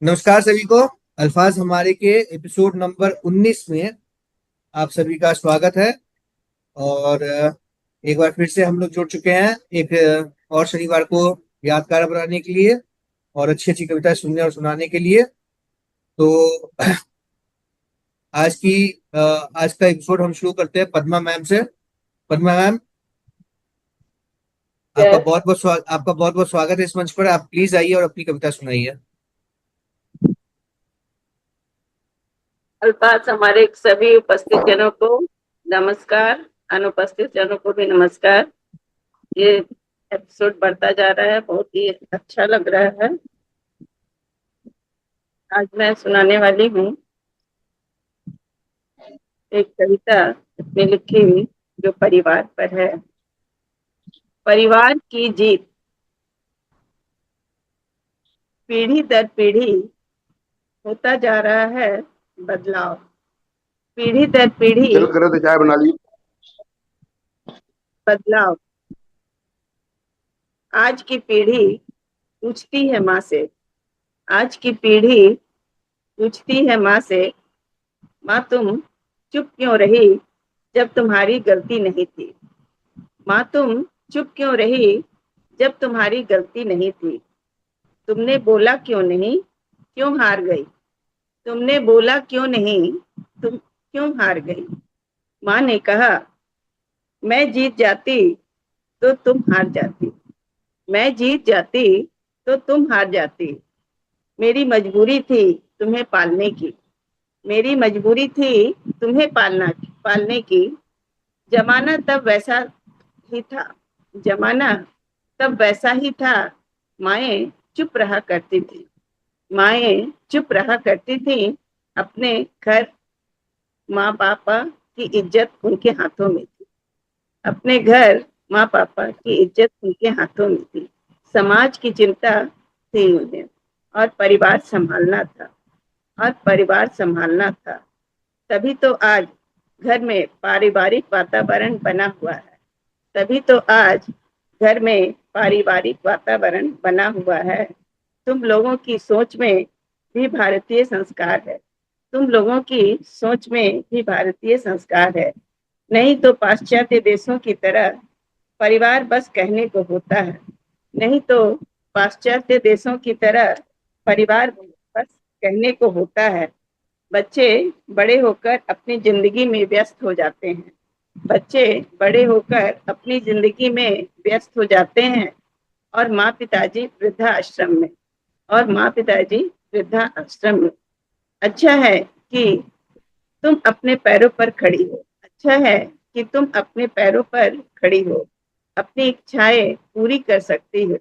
नमस्कार सभी को। अल्फाज हमारे के एपिसोड नंबर 19 में आप सभी का स्वागत है। और एक बार फिर से हम लोग जुड़ चुके हैं एक और शनिवार को यादगार बनाने के लिए और अच्छी अच्छी कविताएं सुनने और सुनाने के लिए। तो आज की आज का एपिसोड हम शुरू करते हैं पद्मा मैम से। Padma ma'am, yes. आपका बहुत बहुत स्वागत है इस मंच पर। आप प्लीज आइए और अपनी कविता सुनाइए। अल्फाज हमारे सभी उपस्थित जनों को नमस्कार। अनुपस्थित जनों को भी नमस्कार। ये एपिसोड बढ़ता जा रहा है, बहुत ही अच्छा लग रहा है। आज मैं सुनाने वाली हूँ एक कविता अपनी लिखी हुई, जो परिवार पर है। परिवार की जीत। पीढ़ी दर पीढ़ी होता जा रहा है बदलाव। पीढ़ी दर पीढ़ी दिल करे तो चाय बना ली। बदलाव। आज की पीढ़ी पूछती है माँ से। आज की पीढ़ी पूछती है माँ से, माँ तुम चुप क्यों रही जब तुम्हारी गलती नहीं थी। माँ तुम चुप क्यों रही जब तुम्हारी गलती नहीं थी। तुमने बोला क्यों नहीं, क्यों हार गई। तुमने बोला क्यों नहीं, तुम क्यों हार गई। माँ ने कहा, मैं जीत जाती तो तुम हार जाती। मैं जीत जाती तो तुम हार जाती। मेरी मजबूरी थी तुम्हें पालने की। मेरी मजबूरी थी तुम्हें पालने की। जमाना तब वैसा ही था। जमाना तब वैसा ही था। माएँ चुप रहा करती थी। माएँ चुप रहा करती थी। अपने घर माँ पापा की इज्जत उनके हाथों में थी। अपने घर माँ पापा की इज्जत उनके हाथों में थी। समाज की चिंता थी उन्हें, और परिवार संभालना था। और परिवार संभालना था। तभी तो आज घर में पारिवारिक वातावरण बना हुआ है। तभी तो आज घर में पारिवारिक वातावरण बना हुआ है। तुम लोगों की सोच में भी भारतीय संस्कार है। तुम लोगों की सोच में भी भारतीय संस्कार है। नहीं तो पाश्चात्य देशों की तरह परिवार बस कहने को होता है। नहीं तो पाश्चात्य देशों की तरह परिवार बस कहने को होता है। बच्चे बड़े होकर अपनी जिंदगी में व्यस्त हो जाते हैं। बच्चे बड़े होकर अपनी जिंदगी में व्यस्त हो जाते हैं, और माँ पिताजी वृद्धाश्रम में। और माँ पिताजी वृद्धाश्रम में। अच्छा है कि तुम अपने पैरों पर खड़ी हो। अच्छा है कि तुम अपने पैरों पर खड़ी हो। अपनी इच्छाएं पूरी कर सकती हो।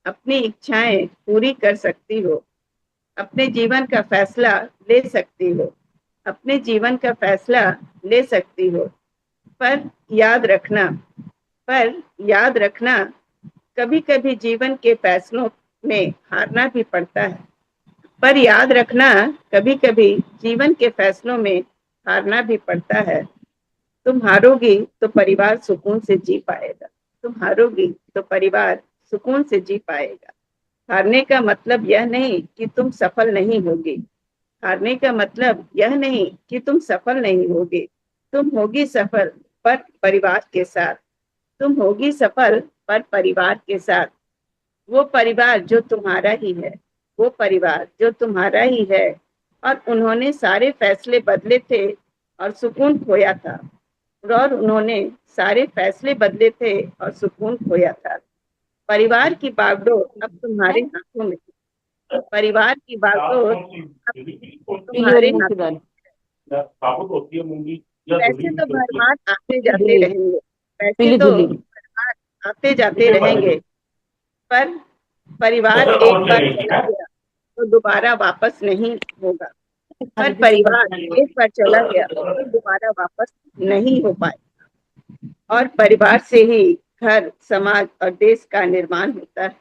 अपनी इच्छाएं पूरी कर सकती हो। अपने जीवन का फैसला ले सकती हो। अपने जीवन का फैसला ले सकती हो। पर याद रखना, पर याद रखना, कभी कभी जीवन के फैसलों में हारना भी पड़ता है। पर याद रखना, कभी कभी जीवन के फैसलों में हारना भी पड़ता है। तुम हारोगी तो परिवार सुकून से जी पाएगा। तुम हारोगी तो परिवार सुकून से जी पाएगा। हारने का मतलब यह नहीं कि तुम सफल नहीं होगी। हारने का मतलब यह नहीं कि तुम सफल नहीं होगे। तुम होगी सफल, पर परिवार के साथ। तुम होगी सफल, पर परिवार के साथ। वो परिवार जो तुम्हारा ही है। वो परिवार जो तुम्हारा ही है। और उन्होंने सारे फैसले बदले थे और सुकून खोया था। और उन्होंने सारे फैसले बदले थे और सुकून खोया था। परिवार की बागडोर अब तुम्हारे हाथों में। परिवार की बागडोर अब पीली वाली तुम्हारे मूंग की हाथों। दाल साबुत होती है मूंगी या पैसे धुली हुई तो जो होती है? भरमार आते जाते धुली रहेंगे। पैसे पीली तो धुली भरमार आते जाते कितने वाली रहेंगे। पर परिवार उसका एक कौन सा बार नहीं चला है? गया तो दोबारा वापस नहीं होगा। पर खरीदी से परिवार बर्तन एक बार चला गया तो दोबारा वापस नहीं हो पाए। और परिवार से ही घर, समाज और देश का निर्माण होता है।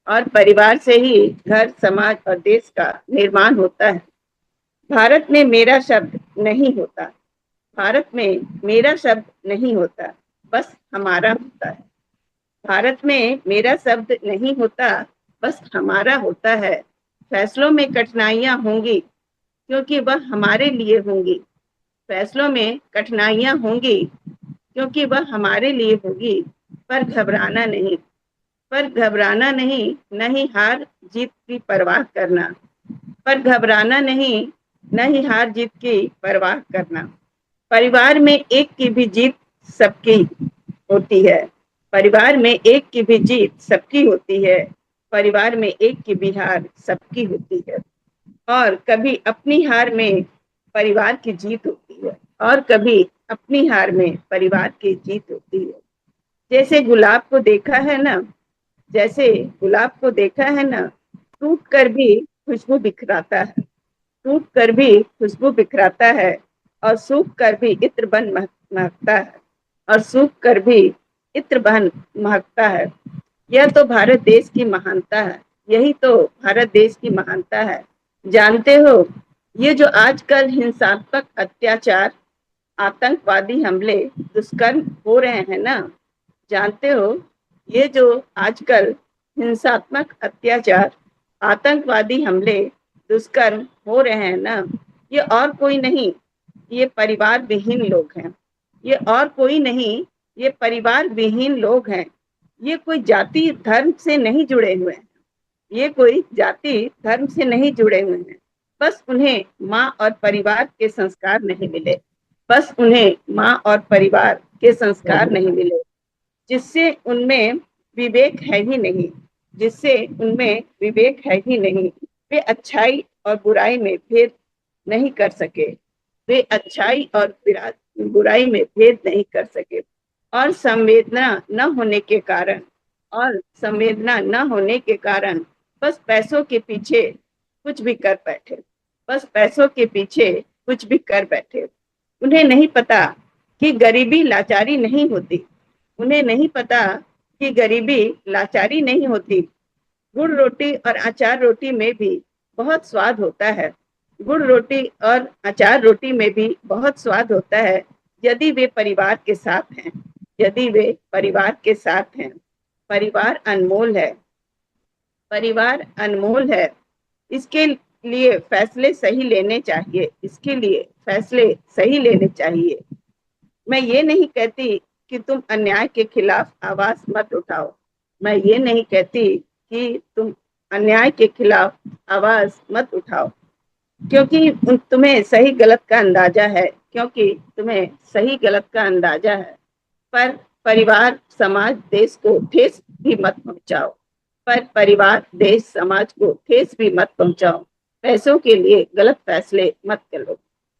और परिवार से ही घर, समाज और देश का निर्माण होता है। भारत में मेरा शब्द नहीं होता। भारत में मेरा शब्द नहीं होता, बस हमारा होता है। भारत में मेरा शब्द नहीं होता, बस हमारा होता है। फैसलों में कठिनाइयां होंगी क्योंकि वह हमारे लिए होंगी। फैसलों में कठिनाइयां होंगी क्योंकि वह हमारे लिए होगी, पर घबराना नहीं। पर घबराना नहीं, न ही हार जीत की परवाह करना। पर घबराना नहीं, न ही हार जीत की परवाह करना। परिवार में एक की भी जीत सबकी होती है। परिवार में एक की भी जीत सबकी होती है। परिवार में एक की भी हार सबकी होती है। और कभी अपनी हार में परिवार की जीत होती है, और कभी अपनी हार में परिवार की जीत होती है। जैसे गुलाब को देखा है ना, जैसे गुलाब को देखा है ना, टूट कर भी खुशबू बिखराता है। टूट कर भी खुशबू बिखराता है, और सूख कर भी इत्र बन महकता है। और सूख कर भी इत्र बन महकता है। यह तो भारत देश की महानता है। यही तो भारत देश की महानता है। जानते हो, ये जो आजकल हिंसात्मक अत्याचार, आतंकवादी हमले, दुष्कर्म हो रहे हैं ना, जानते हो, ये जो आजकल हिंसात्मक अत्याचार, आतंकवादी हमले, दुष्कर्म हो रहे हैं ना, ये और कोई नहीं, ये परिवार विहीन लोग हैं। ये और कोई नहीं, ये परिवार विहीन लोग हैं। ये कोई जाति धर्म से नहीं जुड़े हुए हैं। ये कोई जाति धर्म से नहीं जुड़े हुए हैं। बस उन्हें माँ और परिवार के संस्कार नहीं मिले। बस उन्हें माँ और परिवार के संस्कार नहीं मिले, जिससे उनमें विवेक है ही नहीं। जिससे उनमें विवेक है ही नहीं। वे अच्छाई और बुराई में भेद नहीं कर सके। वे अच्छाई और बुराई में भेद नहीं कर सके। और संवेदना न होने के कारण, और संवेदना न होने के कारण बस पैसों के पीछे कुछ भी कर बैठे। बस पैसों के पीछे कुछ भी कर बैठे। उन्हें नहीं पता कि गरीबी लाचारी नहीं होती। उन्हें नहीं पता कि गरीबी लाचारी नहीं होती। गुड़ रोटी और अचार रोटी में भी बहुत स्वाद होता है। गुड़ रोटी और अचार रोटी में भी बहुत स्वाद होता है, यदि वे परिवार के साथ हैं। यदि वे परिवार के साथ हैं। परिवार अनमोल है। परिवार अनमोल है। इसके लिए फैसले सही लेने चाहिए। इसके लिए फैसले सही लेने चाहिए। मैं ये नहीं कहती कि तुम अन्याय के खिलाफ आवाज मत उठाओ। मैं ये नहीं कहती कि तुम अन्याय के खिलाफ आवाज मत उठाओ, क्योंकि तुम्हें सही गलत का अंदाजा है। क्योंकि तुम्हें सही गलत का अंदाजा है। पर परिवार, समाज, देश को ठेस भी मत पहुंचाओ। पर परिवार, देश, समाज को ठेस भी मत पहुंचाओ। पैसों के लिए गलत फैसले मत करो।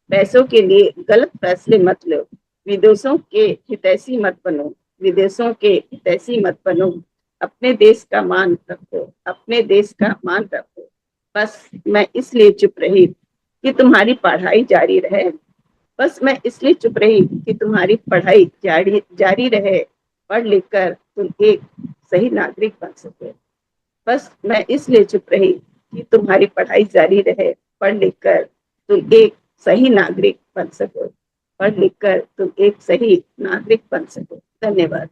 पैसों के लिए गलत फैसले मत लो। विदेशों के हितैषी मत बनो। विदेशों के हितैषी मत बनो। अपने देश का मान रखो। अपने देश का मान रखो। बस मैं इसलिए चुप रही कि तुम्हारी पढ़ाई जारी रहे। बस मैं इसलिए चुप रही कि तुम्हारी पढ़ाई जारी रहे। पढ़ लिख कर तुम एक सही नागरिक बन सके। बस मैं इसलिए चुप रही कि तुम्हारी पढ़ाई जारी रहे। पढ़ लिख कर तुम एक सही नागरिक बन सको। पढ़ लिख कर तुम एक सही नागरिक बन सको। धन्यवाद।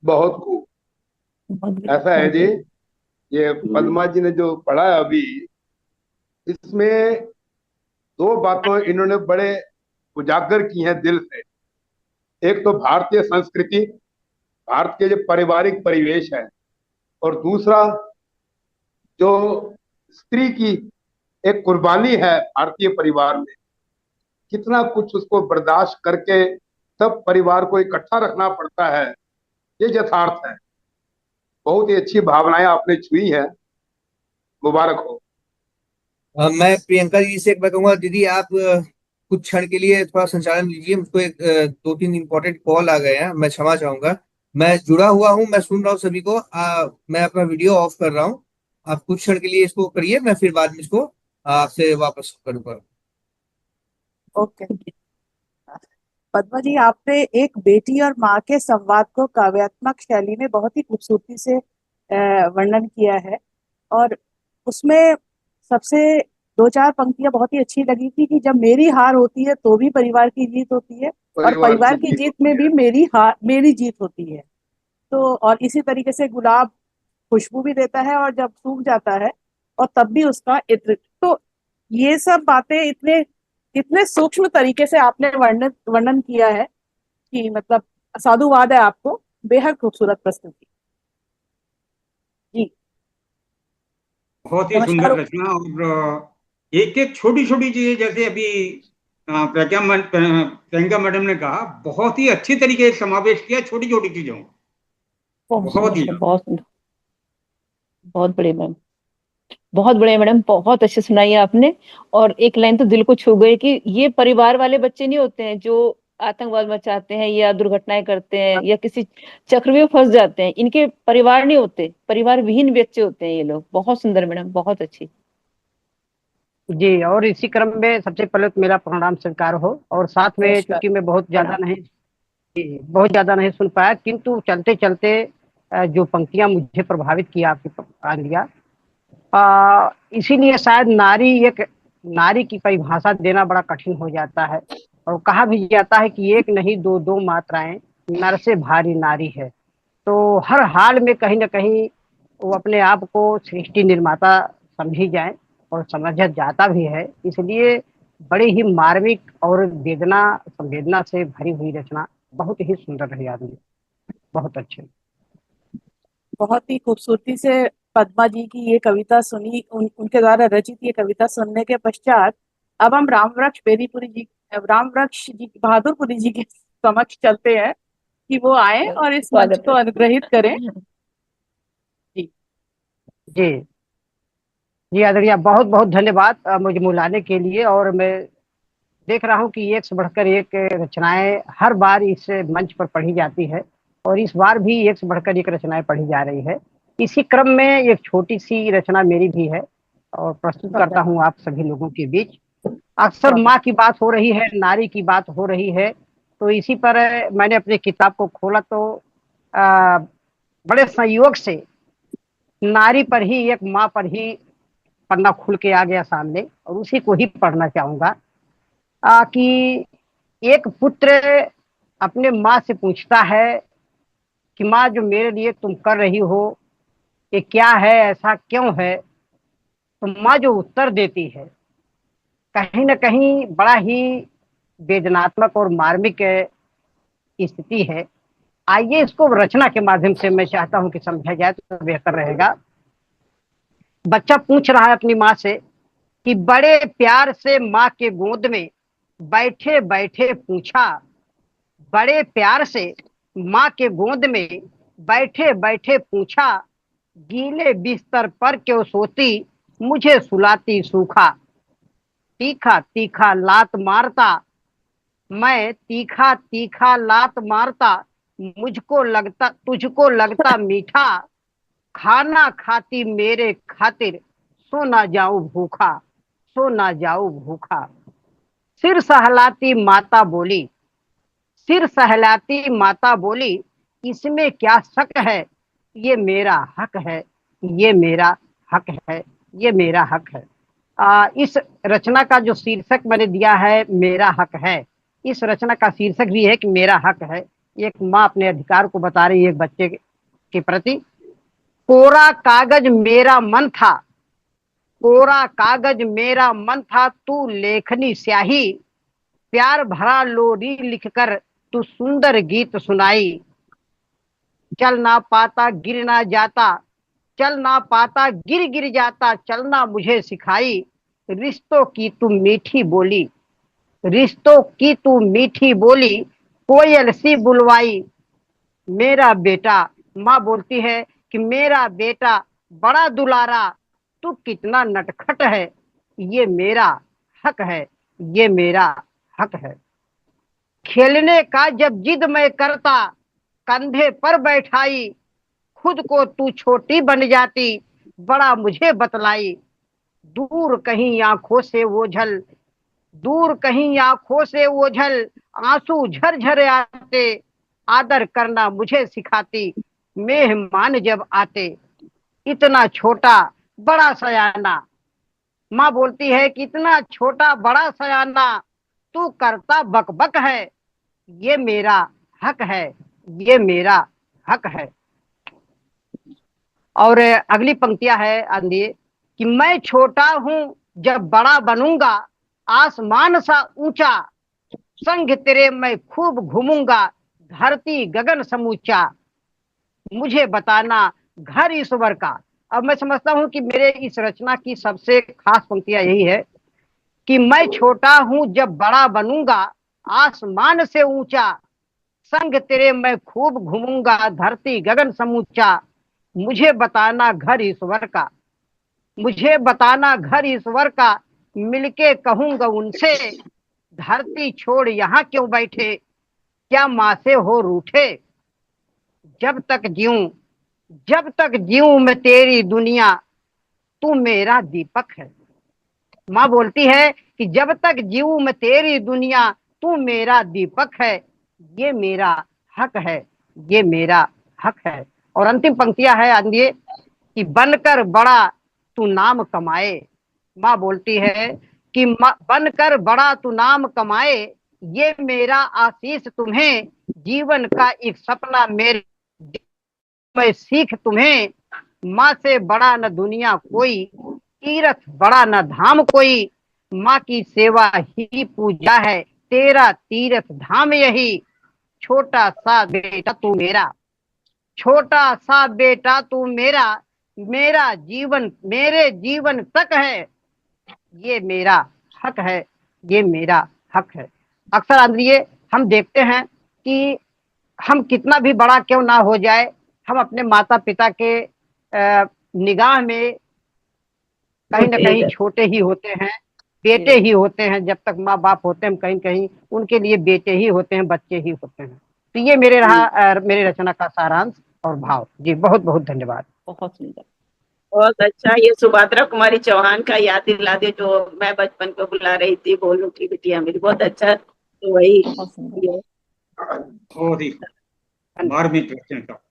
बहुत खूब। ऐसा है जी, ये पद्मा जी ने जो पढ़ा है अभी, इसमें दो बातों इन्होंने बड़े उजागर की हैं दिल से। एक तो भारतीय संस्कृति, भारत के जो पारिवारिक परिवेश है, और दूसरा जो स्त्री की एक कुर्बानी है भारतीय परिवार में, कितना कुछ उसको बर्दाश्त करके तब परिवार को इकट्ठा रखना पड़ता है, ये यथार्थ है। बहुत ही अच्छी भावनाएं आपने छुई हैं, मुबारक हो। मैं प्रियंका जी से एक बार कहूंगा, दीदी आप कुछ क्षण के लिए थोड़ा संचालन लीजिए। मुझको एक दो तीन इंपॉर्टेंट कॉल आ गए हैं, मैं क्षमा चाहूंगा। मैं जुड़ा हुआ हूँ, मैं सुन रहा हूँ सभी को। मैं अपना वीडियो ऑफ कर रहा हूँ। आप कुछ क्षण के लिए इसको करिए, मैं फिर बाद में इसको आपसे वापस करूंगा। ओके। पद्मा जी, आपने एक बेटी और माँ के संवाद को काव्यात्मक शैली में बहुत ही खूबसूरती से वर्णन किया है। और उसमें सबसे दो चार पंक्तियां बहुत ही अच्छी लगी थी कि जब मेरी हार होती है तो भी परिवार की जीत होती है, और परिवार की जीत में भी मेरी जीत होती है। तो और इसी तरीके से गुलाब खुशबू भी देता है, और जब सूख जाता है और तब भी उसका इत्र। तो ये सब बातें इतने इतने सूक्ष्म तरीके से आपने वर्णन वर्णन किया है कि मतलब साधुवाद है आपको। बेहद खूबसूरत प्रस्तुति। जी। बहुत ही नमस्कार। सुंदर रचना। और एक एक छोटी छोटी चीजें, जैसे अभी प्रियंका मैडम ने कहा, बहुत ही अच्छी तरीके से समावेश किया छोटी छोटी चीजों को। बहुत सुंदर बहुत ही सर, बहुत सुंदर, बहुत बढ़िया मैम, बहुत बढ़िया मैडम, बहुत अच्छे सुनाई आपने। और एक लाइन तो दिल को छू गई कि ये परिवार वाले बच्चे नहीं होते हैं जो आतंकवाद मचाते हैं या दुर्घटनाएं करते हैं या किसी चक्रव्यूह में फंस जाते हैं। इनके परिवार नहीं होते, परिवार विहीन बच्चे होते हैं ये लोग। बहुत सुंदर मैडम, बहुत अच्छी। जी। और इसी क्रम में सबसे पहले तो मेरा प्रणाम स्वीकार हो, और साथ में नमस्कार। चूंकि मैं बहुत ज्यादा प्रणाम। नहीं, जी, बहुत ज्यादा नहीं सुन पाया, किंतु चलते चलते जो पंक्तियां मुझे प्रभावित किया आपके आन दिया, इसीलिए शायद नारी की परिभाषा देना बड़ा कठिन हो जाता है। और कहा भी जाता है कि एक नहीं दो दो मात्राएं, नर से भारी नारी है। तो हर हाल में कहीं ना कहीं वो अपने आप को सृष्टि निर्माता समझी जाए, और समझा जाता भी है। इसलिए बड़ी ही मार्मिक और वेदना संवेदना से भरी हुई रचना बहुत ही सुंदर रही आदमी, बहुत अच्छे। बहुत ही खूबसूरती से पद्मा जी की ये कविता सुनी, उनके द्वारा रचित ये कविता सुनने के पश्चात अब हम रामवृक्ष जी बहादुरपुरी जी के समक्ष चलते हैं कि वो आए और इस मंच स्वागत को है। अनुग्रहित करें। जी। जी। जी आदरणीय, बहुत बहुत धन्यवाद मुझे बुलाने के लिए। और मैं देख रहा हूँ कि एक से बढ़कर एक रचनाएं हर बार इस मंच पर पढ़ी जाती है, और इस बार भी एक से बढ़कर एक रचनाएं पढ़ी जा रही है। इसी क्रम में एक छोटी सी रचना मेरी भी है, और प्रस्तुत करता हूँ आप सभी लोगों के बीच। अक्सर माँ की बात हो रही है, नारी की बात हो रही है, तो इसी पर मैंने अपनी किताब को खोला तो अ, बड़े संयोग से नारी पर ही, एक माँ पर ही पन्ना खुल के आ गया सामने, और उसी को ही पढ़ना चाहूंगा। कि एक पुत्र अपने माँ से पूछता है कि माँ, जो मेरे लिए तुम कर रही हो ये क्या है, ऐसा क्यों है। तो माँ जो उत्तर देती है, कहीं ना कहीं बड़ा ही वेदनात्मक और मार्मिक स्थिति है। आइए इसको रचना के माध्यम से मैं चाहता हूं कि समझा जाए तो बेहतर रहेगा। बच्चा पूछ रहा है अपनी माँ से कि बड़े प्यार से माँ के गोद में बैठे बैठे पूछा, बड़े प्यार से माँ के गोद में बैठे बैठे पूछा, गीले बिस्तर पर क्यों सोती, मुझे सुलाती सूखा। तीखा तीखा लात मारता मैं, तीखा तीखा लात मारता, मुझको लगता तुझको लगता मीठा, खाना खाती मेरे खातिर, सो ना जाऊं भूखा, सो ना जाऊं भूखा। सिर सहलाती माता बोली, सिर सहलाती माता बोली, इसमें क्या शक है, ये मेरा हक है, ये मेरा हक है, ये मेरा हक है। इस रचना का जो शीर्षक मैंने दिया है मेरा हक है, इस रचना का शीर्षक भी है कि मेरा हक है। एक माँ अपने अधिकार को बता रही है एक बच्चे के प्रति। कोरा कागज मेरा मन था, कोरा कागज मेरा मन था, तू लेखनी स्याही, प्यार भरा लोरी लिखकर तू सुंदर गीत सुनाई। चल ना पाता गिर ना जाता, चल ना पाता गिर गिर जाता, चलना मुझे सिखाई। रिश्तों की तू मीठी बोली, रिश्तों की तू मीठी बोली, कोयल सी बुलवाई। मेरा बेटा, माँ बोलती है कि मेरा बेटा बड़ा दुलारा, तू कितना नटखट है, ये मेरा हक है, ये मेरा हक है। खेलने का जब जिद मैं करता, कंधे पर बैठाई, खुद को तू छोटी बन जाती, बड़ा मुझे बतलाई। दूर कहीं आंखों से ओझल, दूर कहीं आंखों से ओझल, आंसू झरझर आते, आदर करना मुझे सिखाती, मेहमान जब आते। इतना छोटा बड़ा सयाना, माँ बोलती है कि इतना छोटा बड़ा सयाना, तू करता बकबक है, ये मेरा हक है, ये मेरा हक है। और अगली पंक्तियां है आंधिए। कि मैं छोटा हूं जब बड़ा बनूंगा, आसमान सा ऊंचा, संग तेरे मैं खूब घूमूंगा, धरती गगन समूचा, मुझे बताना घर ईश्वर का। अब मैं समझता हूं कि मेरे इस रचना की सबसे खास पंक्तियां यही है कि मैं छोटा हूं जब बड़ा बनूंगा, आसमान से ऊंचा, संग तेरे मैं खूब घूमूंगा, धरती गगन समूचा, मुझे बताना घर ईश्वर का, मुझे बताना घर ईश्वर का, मिलके कहूंगा उनसे, धरती छोड़ यहाँ क्यों बैठे, क्या माँ से हो रूठे, जब तक जीऊं, जब तक जीऊं मैं तेरी दुनिया, तू मेरा दीपक है। माँ बोलती है कि जब तक जीऊं मैं तेरी दुनिया, तू मेरा दीपक है, ये मेरा हक है, ये मेरा हक है। और अंतिम पंक्तियां है आंदिए कि बनकर बड़ा तू नाम कमाए। माँ बोलती है कि बनकर बड़ा तू नाम कमाए, ये मेरा आशीष तुम्हें, जीवन का एक सपना मेरे, मैं सीख तुम्हें, माँ से बड़ा न दुनिया कोई, तीर्थ बड़ा न धाम कोई, माँ की सेवा ही पूजा है, तेरा तीर्थ धाम यही, छोटा सा बेटा तू मेरा, छोटा सा बेटा तू मेरा, मेरा जीवन मेरे जीवन तक है, ये मेरा हक है, ये मेरा हक है। अक्सर आंद्रिये हम देखते हैं कि हम कितना भी बड़ा क्यों ना हो जाए, हम अपने माता पिता के निगाह में कहीं ना कहीं छोटे ही होते हैं, बेटे ही होते हैं। जब तक माँ बाप होते हैं, हम कहीं कहीं उनके लिए बेटे ही होते हैं, बच्चे ही होते हैं। तो ये मेरे रहा मेरे रचना का सारांश और भाव। जी बहुत बहुत धन्यवाद। बहुत सुंदर, बहुत अच्छा। ये सुभद्रा कुमारी चौहान का याद दिला दे, जो मैं बचपन को बुला रही थी, बोल उठी बिटिया मेरी। बहुत अच्छा। तो वही बहुत सुंदर, ये बहुत ही मार्मिक रचना था।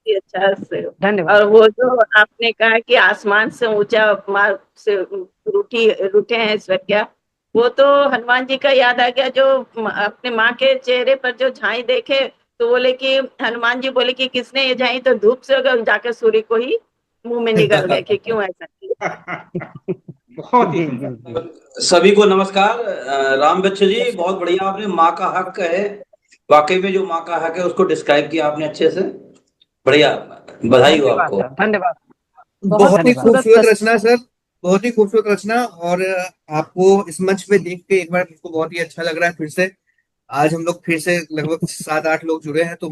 अच्छा से। धन्यवाद। और वो जो आपने कहा कि आसमान से ऊंचा माँ से रूठे हैं ईश्वर क्या, वो तो हनुमान जी का याद आ गया, जो अपने माँ के चेहरे पर जो झाई देखे तो बोले कि, हनुमान जी बोले कि किसने ये झाई, तो धूप से जाकर सूर्य को ही मुंह में निगल गए कि क्यों ऐसा किया। बहुत ही जी सुंदर। जी जी। सभी को नमस्कार। राम बच्चू जी, बहुत बढ़िया। आपने माँ का हक है, वाकई में जो माँ का हक है उसको डिस्क्राइब किया आपने अच्छे से, बढ़िया। बधाई हो धन्यवाद आपको। सर, धन्यवाद। बहुत बहुत ही धन्यवाद। खूबसूरत खूबसूरत रचना सर, बहुत ही खूबसूरत रचना। और आपको इस मंच पे देख के एक बार मुझको बहुत ही अच्छा लग रहा है। फिर से आज हम लोग फिर से लगभग 7-8 लोग जुड़े हैं, तो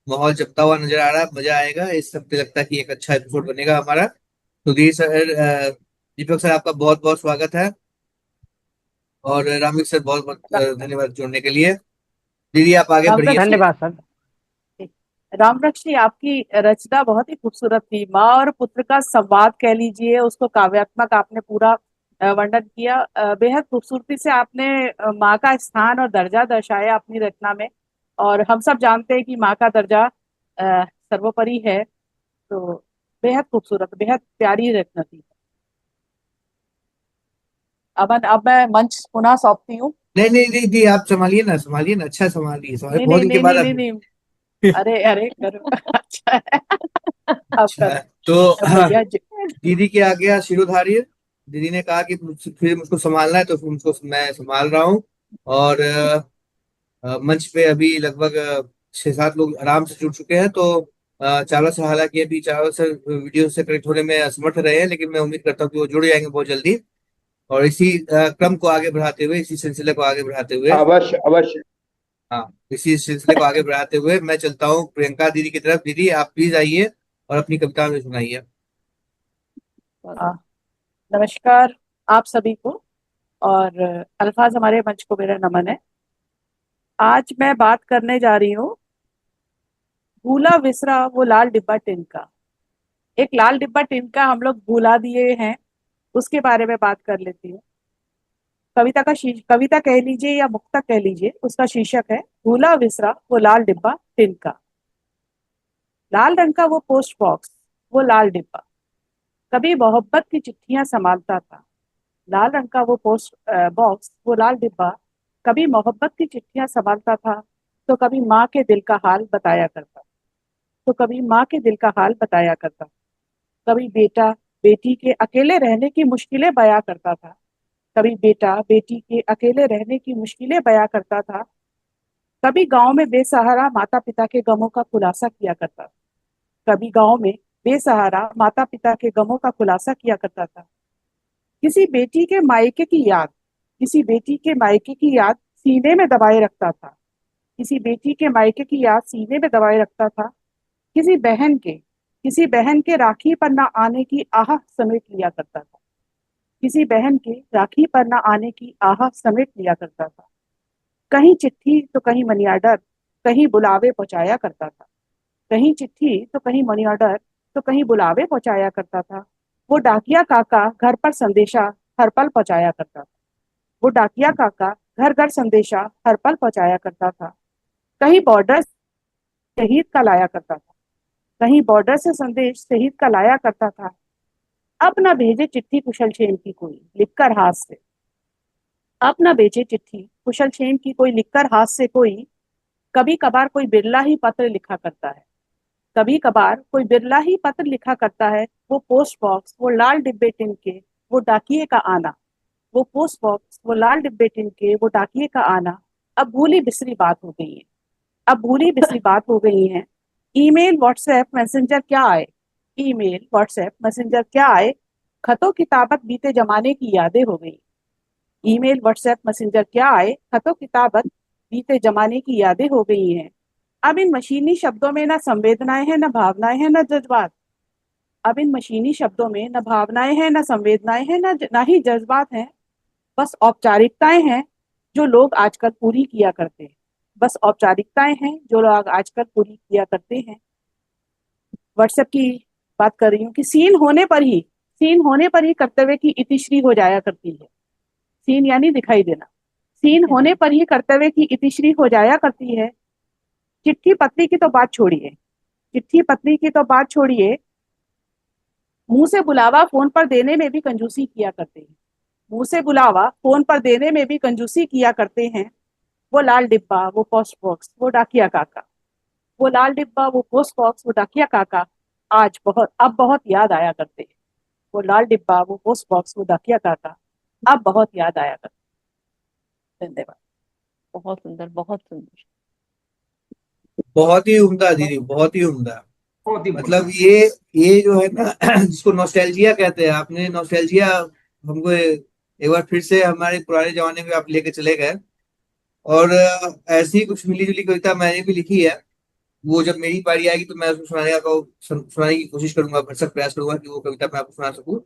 माहौल जमता हुआ नजर आ रहा है। मजा आएगा। इस हफ्ते लगता है कि एक अच्छा एपिसोड बनेगा हमारा। तो दी सर, दीपक सर, आपका बहुत बहुत स्वागत है। और रामिक सर, बहुत बहुत धन्यवाद जोड़ने के लिए। दीदी आप आगे बढ़िए। रामरक्ष धन्यवाद सर। रामरक्ष जी, आपकी रचना बहुत ही खूबसूरत थी। माँ और पुत्र का संवाद कह लीजिए, उसको काव्यात्मक आपने पूरा वर्णन किया। बेहद खूबसूरती से आपने माँ का स्थान और दर्जा दर्शाया अपनी रचना में। और हम सब जानते हैं कि माँ का दर्जा सर्वोपरि है। तो बेहद खूबसूरत, बेहद प्यारी रचना थी। अमन, अब मैं मंच पुनः सौंपती हूँ। नहीं नहीं नहीं दी, आप संभालिए ना, संभालिए ना, अच्छा संभालिए, नहीं बहुत नहीं दिन के नहीं बाद नहीं आप। नहीं नहीं, अरे अरे करो। अच्छा है। अब अच्छा, करो। तो अब भैया दीदी के आगे शिरोधार्य। दीदी ने कहा कि फिर मुझको संभालना है, तो फिर मुझको मैं संभाल रहा हूँ। और मंच पे अभी लगभग 6-7 लोग आराम से जुड़ चुके हैं। तो चावला सर हालांकि अभी चावला सर वीडियो से कनेक्ट होने में असमर्थ रहे हैं, लेकिन मैं उम्मीद करता हूँ कि वो जुड़ जाएंगे बहुत जल्दी। और इसी क्रम को आगे बढ़ाते हुए, इसी सिलसिले को आगे बढ़ाते हुए, अवश्य अवश्य। हाँ, इसी सिलसिले को आगे बढ़ाते हुए मैं चलता हूँ प्रियंका दीदी की तरफ। दीदी आप प्लीज आइए और अपनी कविता में सुनाइए। हाँ, नमस्कार आप सभी को। और अल्फाज हमारे मंच को मेरा नमन है। आज मैं बात करने जा रही हूँ भूला विसरा वो लाल डिब्बा टिन का। एक लाल डिब्बा टिन का हम लोग भूला दिए हैं, उसके बारे में बात कर लेती हूँ। कविता कह लीजिए या मुक्तक कह लीजिए, उसका शीर्षक है भूला विसरा वो लाल डिब्बा टिन का। लाल रंग का वो पोस्ट बॉक्स, वो लाल डिब्बा, कभी मोहब्बत की चिट्ठियां संभालता था। लाल रंग का वो पोस्ट बॉक्स, वो लाल डिब्बा, कभी मोहब्बत की चिट्ठियां संभालता था, तो कभी माँ के दिल का हाल बताया करता, तो कभी माँ के दिल का हाल बताया करता। कभी बेटा बेटी के अकेले रहने की मुश्किलें बयां करता था। कभी बेटा बेटी के अकेले रहने की मुश्किलें बयां करता था। कभी गांव में बेसहारा माता पिता के गमों का खुलासा किया करता था। कभी गांव में बेसहारा माता पिता के गमों का खुलासा किया करता था। किसी बेटी के मायके की याद किसी बेटी के मायके की याद सीने में दबाए रखता था। किसी बेटी के मायके की याद सीने में दबाए रखता था। किसी बहन के राखी पर न आने की आह समेट लिया करता था। किसी बहन के राखी पर न आने की आह समेट लिया करता था। कहीं चिट्ठी तो कहीं मनी ऑर्डर, कहीं बुलावे पहुंचाया करता था। कहीं चिट्ठी तो कहीं मनी ऑर्डर, तो कहीं बुलावे पहुंचाया करता था। वो डाकिया काका घर पर संदेशा हर पल पहुंचाया करता था। वो डाकिया काका घर घर संदेशा हर पल पहुंचाया करता था। कहीं बॉर्डर शहीद का लाया करता था। कहीं बॉर्डर से संदेश शहीद का लाया करता था। अब न भेजे चिट्ठी कुशल क्षेम की कोई लिखकर हाथ से। अब न भेजे चिट्ठी कुशल क्षेम की कोई लिखकर हाथ से कोई। कभी कभार कोई बिरला ही पत्र लिखा करता है। कभी कभार कोई बिरला ही पत्र लिखा करता है। वो पोस्ट बॉक्स, वो लाल डिब्बे टिन के, वो डाकिए का आना। वो पोस्ट बॉक्स, वो लाल डिब्बे टिन के, वो डाकिए का आना अब भूली बिसरी बात हो गई है। अब भूली बिसरी बात हो गई है। ईमेल व्हाट्सएप मैसेंजर क्या आए। ईमेल व्हाट्सएप मैसेंजर क्या आए। खतों किताबत बीते जमाने की यादें हो गई। ईमेल व्हाट्सएप मैसेंजर क्या आए। खतों किताबत बीते जमाने की यादें हो गई हैं। अब इन मशीनी शब्दों में ना संवेदनाएं हैं, ना भावनाएं हैं, ना जज्बात। अब इन मशीनी शब्दों में न भावनाएं हैं, ना संवेदनाएं हैं, ना ही जज्बात हैं। बस औपचारिकताएं हैं जो लोग आजकल पूरी किया करते हैं। बस औपचारिकताएं हैं जो लोग आजकल पूरी किया करते हैं। व्हाट्सएप की बात कर रही हूँ कि सीन होने पर ही कर्तव्य की इतिश्री हो जाया करती है। सीन यानी दिखाई देना। सीन होने पर ही कर्तव्य की इतिश्री हो जाया करती है। चिट्ठी पत्री की तो बात छोड़िए। चिट्ठी पत्री की तो बात छोड़िए। मुंह से बुलावा फोन पर देने में भी कंजूसी किया करते हैं। मुंह से बुलावा फोन पर देने में भी कंजूसी किया करते हैं। वो लाल डिब्बा, वो पोस्ट बॉक्स, वो डाकिया काका। वो लाल डिब्बा, वो पोस्ट बॉक्स, वो डाकिया काका अब बहुत याद आया करते हैं। वो लाल डिब्बा, वो पोस्ट बॉक्स, वो डाकिया काका अब बहुत याद आया करते हैं। धन्यवाद। बहुत सुंदर, बहुत सुंदर। बहुत ही उम्दा दीदी, बहुत ही उम्दा। बहुत ही मतलब बढ़िया। ये जो है ना जिसको नॉस्टैल्जिया कहते हैं, आपने नॉस्टैल्जिया हमको एक बार फिर से हमारे पुराने जमाने में आप लेके चले गए। और ऐसी ही कुछ मिली जुली कविता मैंने भी लिखी है। वो जब मेरी बारी आएगी तो मैं उसको सुनाने की कोशिश करूंगा, भरसक प्रयास करूंगा कि वो कविता मैं आपको सुना सकूं।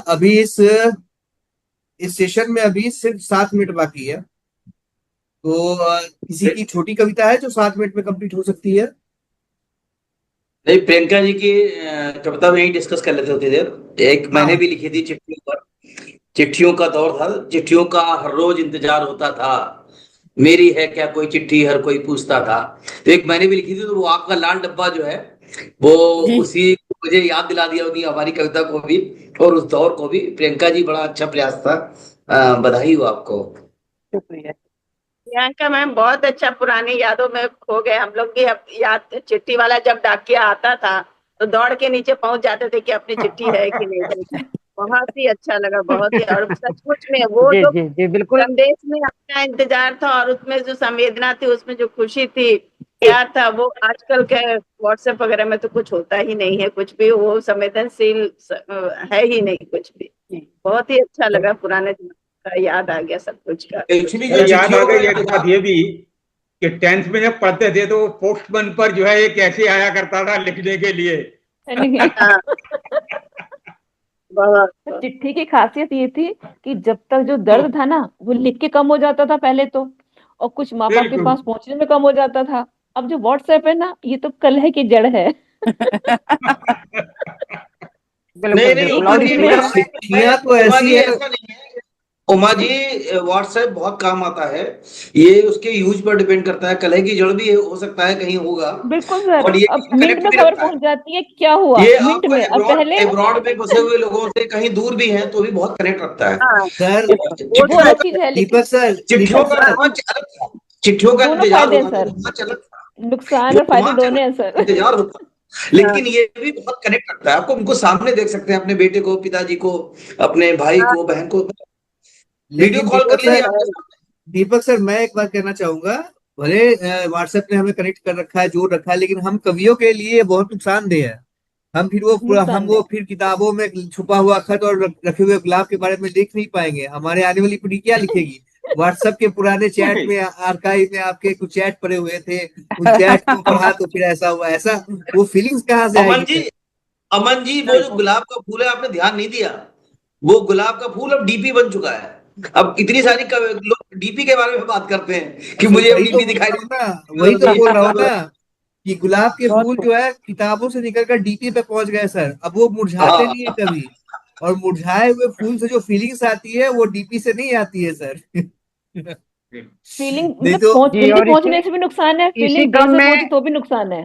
अभी इस सेशन में अभी सिर्फ 7 मिनट बाकी है। तो किसी की छोटी कविता है जो 7 मिनट में कंप्लीट हो सकती है? नहीं, प्रियंका जी की कविता में ही डिस्कस कर लेते होते थे। एक मैंने भी लिखी थी चिट्ठियों पर। चिट्ठियों का दौर था, चिट्ठियों का हर रोज इंतजार होता था। मेरी है क्या कोई चिट्ठी हर कोई पूछता था। तो एक मैंने भी लिखी थी, तो वो आपका लाल डब्बा जो है वो जी। उसी को मुझे याद दिला दिया होगी, हमारी कविता को भी और उस दौर को भी। प्रियंका जी, बड़ा अच्छा प्रयास था। बधाई हो आपको। शुक्रिया। प्रियंका मैम, बहुत अच्छा, पुरानी यादों में खो गए हम लोग भी। अब याद, चिट्ठी वाला जब डाकिया आता था तो दौड़ के नीचे पहुंच जाते थे कि अपनी चिट्ठी है कि नहीं। बहुत ही अच्छा लगा, बहुत ही। और सचमुच में वो जी जो जी जी बिल्कुल। संदेश में अपना इंतजार था और उसमें जो संवेदना थी, उसमें जो खुशी थी, प्यार था, वो आजकल के व्हाट्सएप वगैरह में तो कुछ होता ही नहीं है। कुछ भी वो संवेदनशील है ही नहीं कुछ भी। बहुत ही अच्छा लगा, पुराने जमाने का याद आ गया सब कुछ का। एक्चुअली जो याद आ चिट्ठियों गई का एक बात ये भी कि 10th में जब पढ़ते थे तो पोस्टमैन पर जो है ये कैसे आया करता था लिखने के लिए। हाँ, बहुत तो चिट्ठी की खासियत ये थी कि जब तक जो दर्द था ना वो लिख के कम हो जाता था पहले तो, और कुछ माँ बाप के बिल्कुल। पास पहुंचने में कम हो जाता था। अब जो व्हाट्सएप है ना, ये तो कलह की जड़ है। बिल्कुल नहीं नहीं, बिल्कुल। उमा और जी, इसमें चिट्ठियां तो उमा ऐसी जी है। ऐसा नहीं है। उमा जी, व्हाट्सएप बहुत काम आता है। ये उसके यूज पर डिपेंड करता है। कलह की जड़ भी हो सकता है, कहीं होगा। बिल्कुल सर, और ये अब मिनट कनेक्ट में भी खबर रखता है। पहुंच जाती है क्या हुआ, ये मिनट आपको में। अब पहले एब्रॉड में बसे हुए लोगों से कहीं दूर भी हैं तो भी बहुत कनेक्ट रखता है। हाँ, सर, वो वो तो अलग चिट्ठियों का चीज है, लेकिन दीपक सर, चिट्ठियों दीपक का सर, रोमांच अलग था। चिट्ठियों का दोनों इंतजार फायदे हैं होता था, सर, रोमांच अलग था। नुकसान जो और फायदे रोमांच दोनों हैं सर। इंतजार होता लेकिन ये भी बहुत कनेक्ट करता है आपको, उनको सामने देख सकते हैं, अपने बेटे को, पिताजी को, अपने भाई को, बहन को, वीडियो लेकिन कॉल कर लीजिए आपके दीपक दीपक सर, मैं एक बात कहना चाहूंगा। भले व्हाट्सएप ने हमें कनेक्ट कर रखा है, जोड़ रखा है, लेकिन हम कवियों के लिए ये बहुत नुकसानदेह है। हम फिर वो पूरा हम वो नुकसानदेह। फिर किताबों में छुपा हुआ खत और रखे हुए गुलाब के बारे में लिख नहीं पाएंगे। हमारे आने वाली पीढ़ी क्या लिखेगी? व्हाट्सएप के पुराने चैट में, आर्काइव में आपके कुछ चैट पड़े हुए थे, उन चैट को पढ़ा तो फिर ऐसा हुआ, ऐसा वो फीलिंग्स कहाँ से अमन आएगी जी, सर? अमन जी, वो जो गुलाब का फूल है, आपने ध्यान नहीं दिया, वो गुलाब का फूल अब डीपी बन चुका है। अब इतनी सारी लोग डीपी के बारे में बात करते हैं कि सर मुझे अब वही तो डीपी बोल दिखाई रहा हूँ ना, वही तो नहीं बोल रहा हूँ देती। ना कि गुलाब के बहुत फूल खूब। जो है किताबों से निकलकर डीपी पे पहुंच गए सर। अब वो मुरझाते हाँ, नहीं है कभी, और मुरझाए हुए फूल से जो फीलिंग्स आती है वो डीपी से नहीं आती है सर। फीलिंग नहीं मतलब तो जी, जल्दी और पहुंचने से भी नुकसान है, इसी फीलिंग देर क्रम से पहुंचे में तो भी नुकसान है।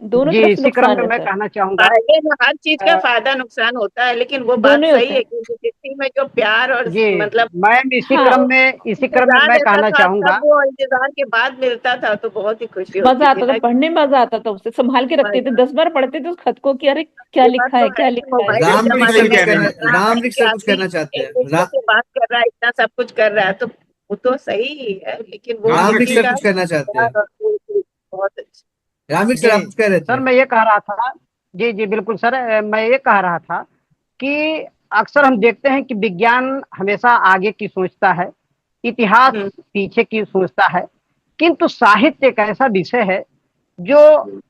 दोनों जी तरफ से इसी क्रम नुकसान में है मैं सर। कहना चाहूंगा, ये ना हर चीज का अ, फायदा नुकसान होता है, लेकिन वो बात दोनों ही सही होते है हैं। कि चिट्ठी में जो प्यार और जी मतलब मैम, इसी हाँ, क्रम जो में इसी क्रम में इंतजार मैं रहता कहना था, चाहूंगा। तब वो इंतजार के बाद मिलता था तो बहुत ही खुशी होती मजा थी आता था ना। पढ़ने में, मजा आता था, उसे संभाल के रखते थे, 10 बार पढ़ते थे उस खत को कि अरे क्या ये बात लिखा तो है, है क्या कि लिखा है। मोबाइल के बिल्कुल जमाने सही में कह रहे हैं। इतना है राम कि सर कुछ आदमी कहना चाहते एक हैं। दूसरे से बात कर रहा है, इतना सब कुछ कर रहा है, तो वो तो सही ही है, लेकिन वो राम रामवृक्ष चिट्ठी सर कृष्ण का कुछ कहना चाहते हैं। प्यार और वो बहुत अच्छा। रामवृक्ष सर जी आप कुछ कह रहे सर, थे। मैं ये कह रहा था, जी जी बिल्कुल सर, मैं ये कह रहा था कि अक्सर हम देखते हैं कि विज्ञान हमेशा आगे की सोचता है, इतिहास हम्म, पीछे की सोचता है, किंतु साहित्य एक ऐसा विषय है जो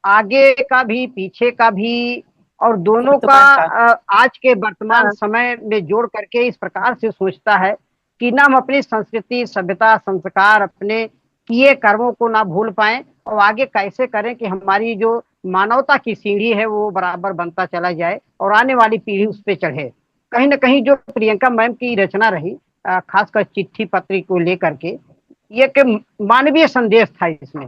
आगे का भी पीछे का भी और दोनों का वर्तमान का। आज के वर्तमान हाँ, समय में जोड़ करके इस प्रकार से सोचता है कि ना हम अपनी संस्कृति, सभ्यता, संस्कार, अपने किए कर्मों को ना भूल पाएं, और आगे कैसे करें कि हमारी जो मानवता की सीढ़ी है वो बराबर बनता चला जाए और आने वाली पीढ़ी उस पर चढ़े। कहीं ना कहीं जो प्रियंका मैम की रचना रही, खासकर चिट्ठी पत्री को लेकर के, ये एक मानवीय संदेश था इसमें।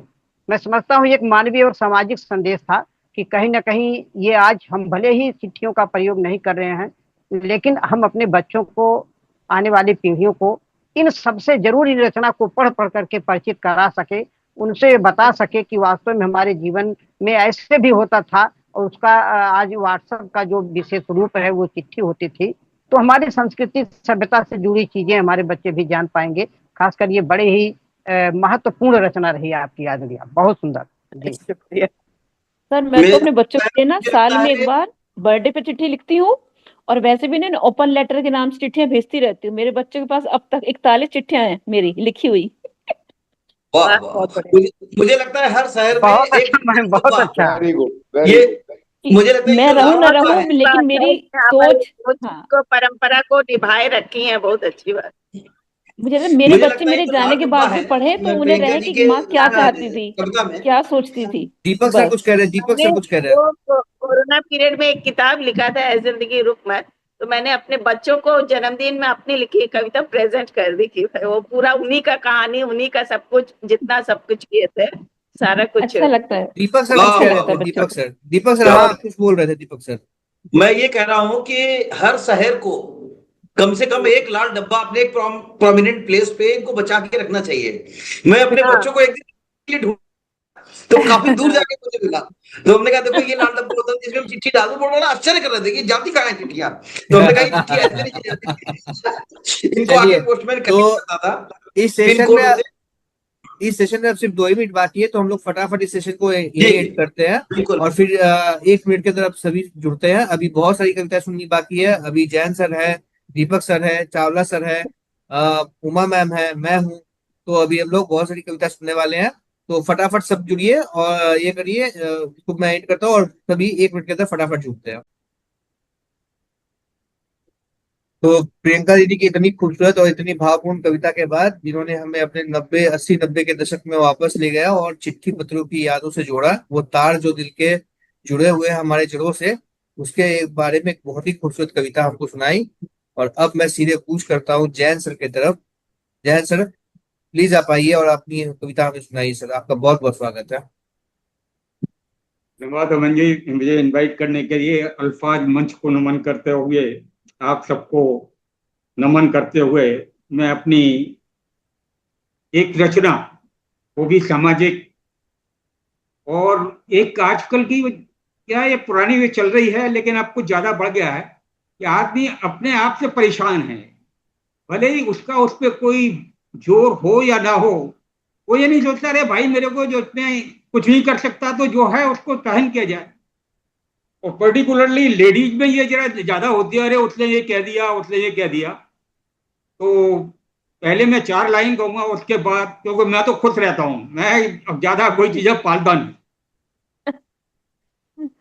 मैं समझता हूँ ये एक मानवीय और सामाजिक संदेश था कि कहीं ना कहीं ये आज हम भले ही चिट्ठियों का प्रयोग नहीं कर रहे हैं, लेकिन हम अपने बच्चों को, आने वाली पीढ़ियों को इन सबसे जरूर इन रचना को पढ़ पढ़ करके परिचित करा सके, उनसे बता सके कि वास्तव में हमारे जीवन में ऐसे भी होता था, और उसका आज व्हाट्सएप का जो विशेष रूप है वो चिट्ठी होती थी। तो हमारी संस्कृति, सभ्यता से जुड़ी चीजें हमारे बच्चे भी जान पाएंगे। खासकर ये बड़े ही महत्वपूर्ण रचना रही है आपकी याद, बहुत सुंदर। जी शुक्रिया। सर मैं तो अपने बच्चों के लिए ना मुझे साल लगता में एक है, बार बर्थडे पे चिट्ठी लिखती हूँ, और वैसे भी ना ओपन लेटर के नाम से चिट्ठियां भेजती रहती हूँ। मेरे बच्चों के पास अब तक 41 चिट्ठियां हैं मेरी लिखी हुई। वाह वाह, वाह, बहुत बढ़िया। मुझे लगता है हर शहर में बहुत एक अच्छा मैम, बहुत डब्बा, अच्छा। वेरी गुड, वेरी ये गुड। मुझे लगता है मैं ये रहूं ना उदाहरण बहुत डब्बा रहूं, है। अच्छी लेकिन बात है मेरी कि आप सोच, वो चीज हाँ, को, परंपरा को निभाए रखी है, बहुत अच्छी बात। मुझे लगता है मेरे मुझे बच्चे लगता है मेरे ये जाने उदाहरण के डब्बा बाद भी है पढ़े तो उन्हें प्रियंका रहे जी कि के माँ क्या चाहती थी, कविता में। क्या सोचती थी। दीपक सर बस। कुछ कह रहे हैं, दीपक हमने सर कुछ कह रहे हैं। वो कोरोना पीरियड में एक किताब लिखा था, ऐ जिंदगी रुक मत, तो मैंने अपने बच्चों को जन्मदिन में अपनी लिखी एक कविता प्रेजेंट कर दी कि वो पूरा उन्हीं का कहानी, उन्हीं का सब कुछ, जितना सब कुछ किए थे, सारा कुछ। अच्छा लगता है, दीपक सर कुछ वाह अच्छा कह रहे लगता वाह थे, है वाह, बच्चों दीपक को। सर, दीपक सर, क्या हाँ बात कुछ बोल रहे थे दीपक सर। है। मैं ये कह रहा हूं कि हर शहर को कम से कम एक लाल डब्बा अपने एक प्रोमिनेंट प्लेस पे इनको बचा के रखना चाहिए। मैं अपने हाँ, बच्चों को एक दिन के लिए ढूंढ, तो काफी दूर जाके मुझे मिला, तो हमने कहा देखो ये लाल डब्बा होता है जिसमें हम चिट्ठी डाल दो। बोल रहा आश्चर्य कर रहे थे कि जाती कहाँ है चिट्ठियां, तो हमने कहा ये चिट्ठी ऐसे नहीं जाती। इनको आगे चलिए, पोस्टमैन तो कनेक्ट करता था, इस पिन सेशन में कोड होते। इस सेशन में अब सिर्फ 2 ही मिनट बाकी है, तो हम लोग फटाफट इस सेशन को जी यही एंड करते हैं। बिल्कुल। और फिर 1 मिनट के अंदर अब सभी जुड़ते हैं। अभी बहुत सारी कविता सुननी बाकी है। अभी जैन सर है, दीपक सर है, चावला सर है, उमा मैम है, मैं हूँ। तो अभी हम लोग बहुत सारी कविता सुनने वाले हैं। तो फटाफट सब जुड़िए और ये करिए, इसको मैं एंड करता हूँ और सभी 1 मिनट के अंदर फटाफट जुड़ते हैं। तो प्रियंका दीदी की इतनी खूबसूरत और इतनी भावपूर्ण कविता के बाद, जिन्होंने हमें अपने 90 80 90 के दशक में वापस ले गया और चिट्ठी पत्रों की यादों से जोड़ा, वो तार जो दिल के जुड़े हुए हैं हमारे जड़ों से, उसके बारे में एक बहुत ही खूबसूरत कविता हमको सुनाई। और अब मैं सीधे कूच करता हूँ जैन सर की तरफ। जैन सर, प्लीज आप आइए और अपनी कविता हमें सुनाइए सर। आपका बहुत बहुत स्वागत है। धन्यवाद अमन जी, मुझे इनवाइट करने के लिए। अल्फाज मंच को नमन करते हुए, आप सबको नमन करते हुए, मैं अपनी एक रचना, वो भी सामाजिक और एक आजकल की क्या ये पुरानी भी चल रही है, लेकिन अब कुछ ज्यादा बढ़ गया है कि आदमी अपने आप से परेशान है, भले ही उसका उस पर कोई जोर हो या ना हो। वो ये नहीं सोचता अरे भाई मेरे को जो इतने कुछ नहीं कर सकता, तो जो है उसको सहन किया जाए। और पर्टिकुलरली लेडीज में ये जरा ज्यादा होती है, अरे उसने ये कह दिया, उसने ये कह दिया। तो पहले मैं 4 लाइन कहूंगा, उसके बाद, क्योंकि मैं तो खुश रहता हूं, मैं अब ज्यादा कोई चीजें पालता नहीं।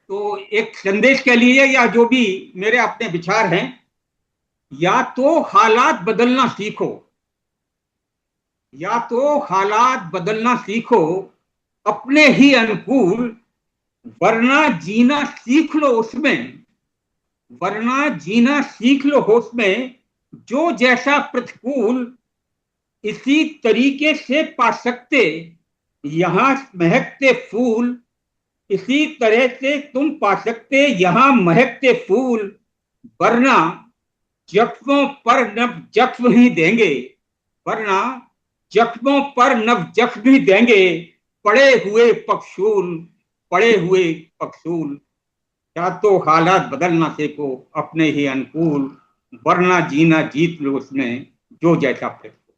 तो एक संदेश कह लीजिए या जो भी मेरे अपने विचार हैं, या तो हालात बदलना सीखो, या तो हालात बदलना सीखो अपने ही अनुकूल, वरना जीना सीख लो उसमें, वरना जीना सीख लो उसमें, जो जैसा प्रतिकूल इसी तरीके से पा सकते, यहां महकते फूल इसी तरह से तुम पा सकते, यहां महकते फूल, वरना जख्मों पर नव जख्म ही देंगे, वरना जख्मों पर नव जख्म ही देंगे, पड़े हुए पक्षूल, पड़े हुए पक्षूल। या तो हालात बदलना सीखो अपने ही अनुकूल, वरना जीना जीत लो उसमें, जो जैसा प्रतिकूल।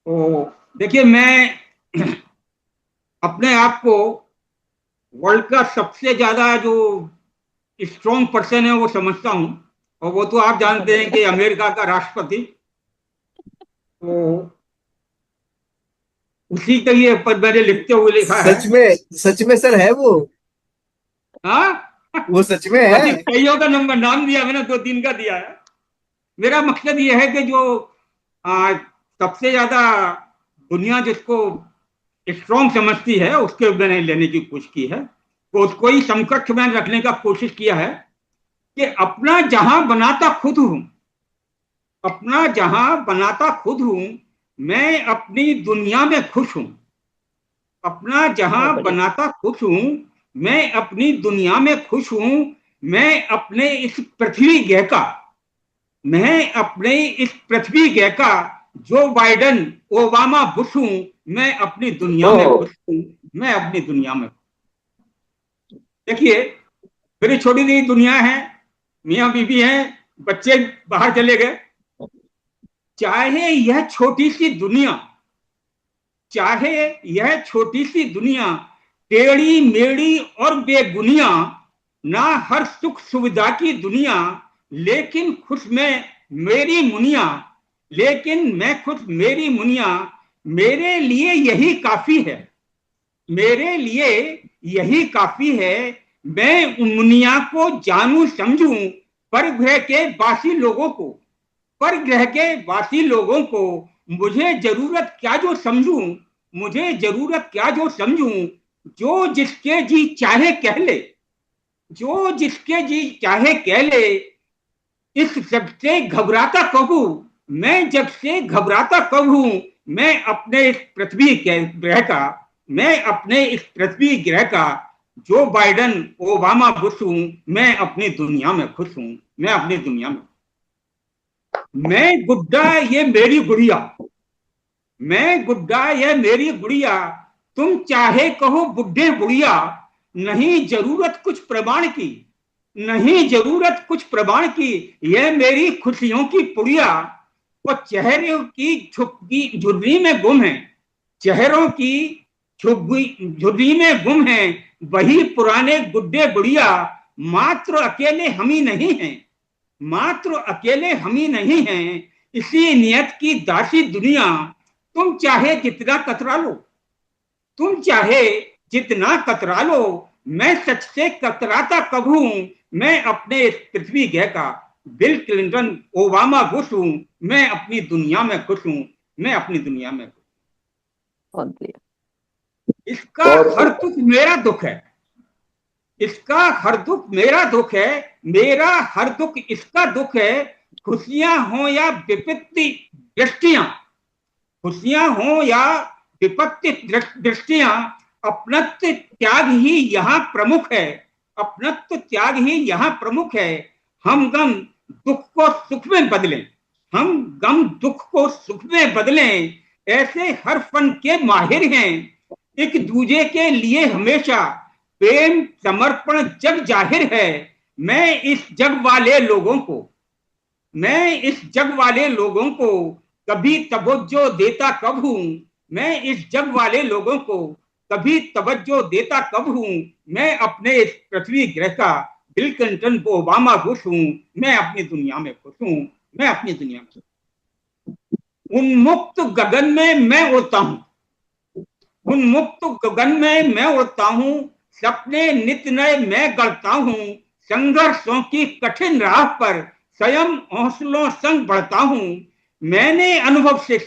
तो देखिए, मैं अपने आप को वर्ल्ड का सबसे ज्यादा जो स्ट्रॉन्ग पर्सन है वो समझता हूं, और वो तो आप जानते हैं कि अमेरिका का राष्ट्रपति। तो उसी के लिए पर मैंने लिखते हुए लिखा है। सच में सर है वो? हाँ, वो सच में हाँ जी, है? कईयों का नंबर नाम दिया मैंने, 2-3 का दिया है। मेरा मकसद ये है कि जो सबसे ज्यादा दुनिया जिसको स्ट्रॉन्ग समझती है उसके मैंने लेने की कोशिश की है, तो उसको ही समकक्ष में रखने का कोशिश किया है कि अपना जहां बनाता खुद हूं, अपना जहां बनाता खुद हूं, मैं अपनी दुनिया में खुश हूं, अपना जहां बनाता खुश हूं, मैं अपनी दुनिया में खुश हूं, मैं अपने इस पृथ्वी ग्रह का, मैं अपने इस पृथ्वी ग्रह का जो बाइडेन ओबामा बुश हूं, मैं अपनी दुनिया में खुश हूं, मैं अपनी दुनिया में। देखिए, मेरी छोटी सी दुनिया है, मियाँ बीबी हैं, बच्चे बाहर चले गए। चाहे यह छोटी सी दुनिया, चाहे यह छोटी सी दुनिया टेढ़ी मेढ़ी और बेगुनिया, ना हर सुख सुविधा की दुनिया, लेकिन खुश में मेरी मुनिया, लेकिन मैं खुश मेरी मुनिया, मेरे लिए यही काफी है, मेरे लिए यही काफी है। मैं मुनिया को जानू समझूं, पर ग्रह के बासी लोगों को, पर ग्रह के बासी लोगों को, मुझे जरूरत क्या जो समझूं, मुझे जरूरत क्या जो समझूं, जो जिसके जी चाहे कह ले, जो जिसके जी चाहे कह ले, इस जग से घबराता कहूं, मैं जग से घबराता कहूं, मैं अपने इस पृथ्वी ग्रह का, मैं अपने इस पृथ्वी ग्रह का जो बाइडेन ओबामा बुश हूं, मैं अपनी दुनिया में खुश हूं, मैं अपनी दुनिया में। मैं गुड्डा ये मेरी गुड़िया, मैं गुड्डा ये मेरी गुड़िया, तुम चाहे कहो बुढ़े बुढ़िया, नहीं जरूरत कुछ प्रमाण की, नहीं जरूरत कुछ प्रमाण की, यह मेरी खुशियों की पुड़िया, वो चेहरों की झुग्गी झुर्री में गुम है, चेहरों की झुर्री में गुम है, वही पुराने गुड्डे बुढ़िया, मात्र अकेले हम ही नहीं हैं, मात्र अकेले हम ही नहीं हैं, इसी नियत की दासी दुनिया, तुम चाहे जितना कतरा लो, तुम चाहे जितना कतरा लो, मैं सच से कतराता कब हूं, मैं अपने इस पृथ्वी ग्रह का बिल क्लिंटन ओबामा बुश हूं, मैं अपनी दुनिया में खुश हूं, मैं अपनी दुनिया में खुश। इसका हर दुख मेरा दुख है, इसका हर दुख मेरा दुख है, मेरा हर दुख इसका दुख है, खुशियां हो या विपत्ति दृष्टियां, खुशियां हो या विपत्ति दृष्टियां, अपनत्व त्याग ही यहाँ प्रमुख है, अपनत्व त्याग ही यहाँ प्रमुख है। हम गम दुख को सुख में बदलें, हम गम दुख को सुख में बदलें, ऐसे हर फन के माहिर हैं, एक दूजे के लिए हमेशा प्रेम समर्पण जग जाहिर है। मैं इस जग वाले लोगों को कभी तवज्जो देता कब हूं। मैं इस जग वाले लोगों को कभी तवज्जो देता कब हूं। मैं अपने इस पृथ्वी ग्रह का बिल क्लिंटन ओबामा बुश हूं। मैं अपनी दुनिया में खुश हूं। मैं अपनी दुनिया में उन्मुक्त गगन में मैं उड़ता हूं। उन्मुक्त गगन में मैं उड़ता हूं। सपने नित नए मैं गढ़ता हूं। संघर्षों की कठिन राह पर स्वयं हौसलों संग बढ़ता हूं। मैंने अनुभव से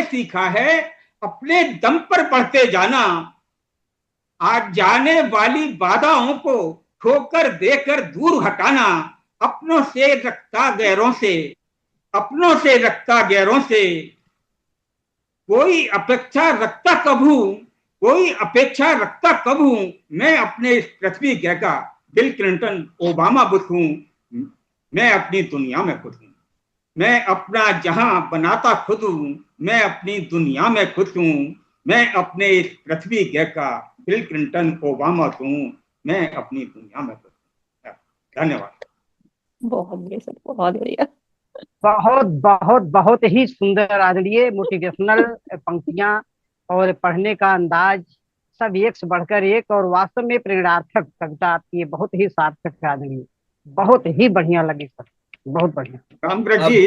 सीखा है अपने दम पर बढ़ते जाना। आज जाने वाली बाधाओं को ठोकर देकर दूर हटाना। अपनों से रखता गैरों से कोई अपेक्षा रखता कब हूं। मैं अपने इस पृथ्वी ग्रह का बिल क्लिंटन ओबामा बुश हूं। मैं अपनी दुनिया में खुश हूं। मैं अपना जहां बनाता खुद हूं। मैं अपनी दुनिया में खुश हूं। मैं अपने इस पृथ्वी ग्रह का बिल क्लिंटन ओबामा हूं। मैं अपनी दुनिया में खुश हूं। धन्यवाद। बहुत बढ़िया सर, बहुत बढ़िया। बहुत बहुत बहुत ही सुंदर आदरणीय मोटिवेशनल पंक्तियां और पढ़ने का अंदाज सब एक से बढ़कर एक, और वास्तव में प्रेरणार्थक कविता आपकी ये बहुत ही सार्थक है आदरणीय, बहुत ही बढ़िया लगी सर, बहुत बढ़िया। रामकृष्ण जी,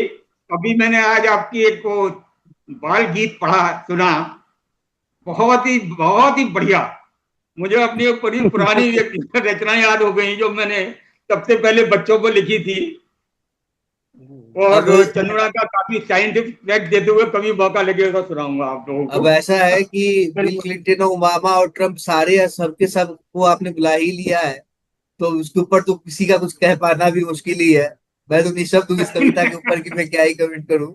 अभी मैंने आज आपकी एक वो बाल गीत सुना, बहुत ही बढ़िया। मुझे अपनी एक बड़ी पुरानी रचना याद हो गई जो मैंने सबसे पहले बच्चों को लिखी थी, और चंद्रमा का काफी साइंटिफिक फैक्ट देते हुए कभी मौका लगेगा सुनाऊंगा आप लोगों को। अब ऐसा है कि बिल क्लिंटन, ओबामा और ट्रम्प सारे सबके सब को आपने बुला ही लिया है, तो उसके ऊपर तो किसी का कुछ कह पाना भी मुश्किल ही है। मैं तो निशब्द हूँ इस कविता के ऊपर कि मैं क्या ही कमेंट करूं।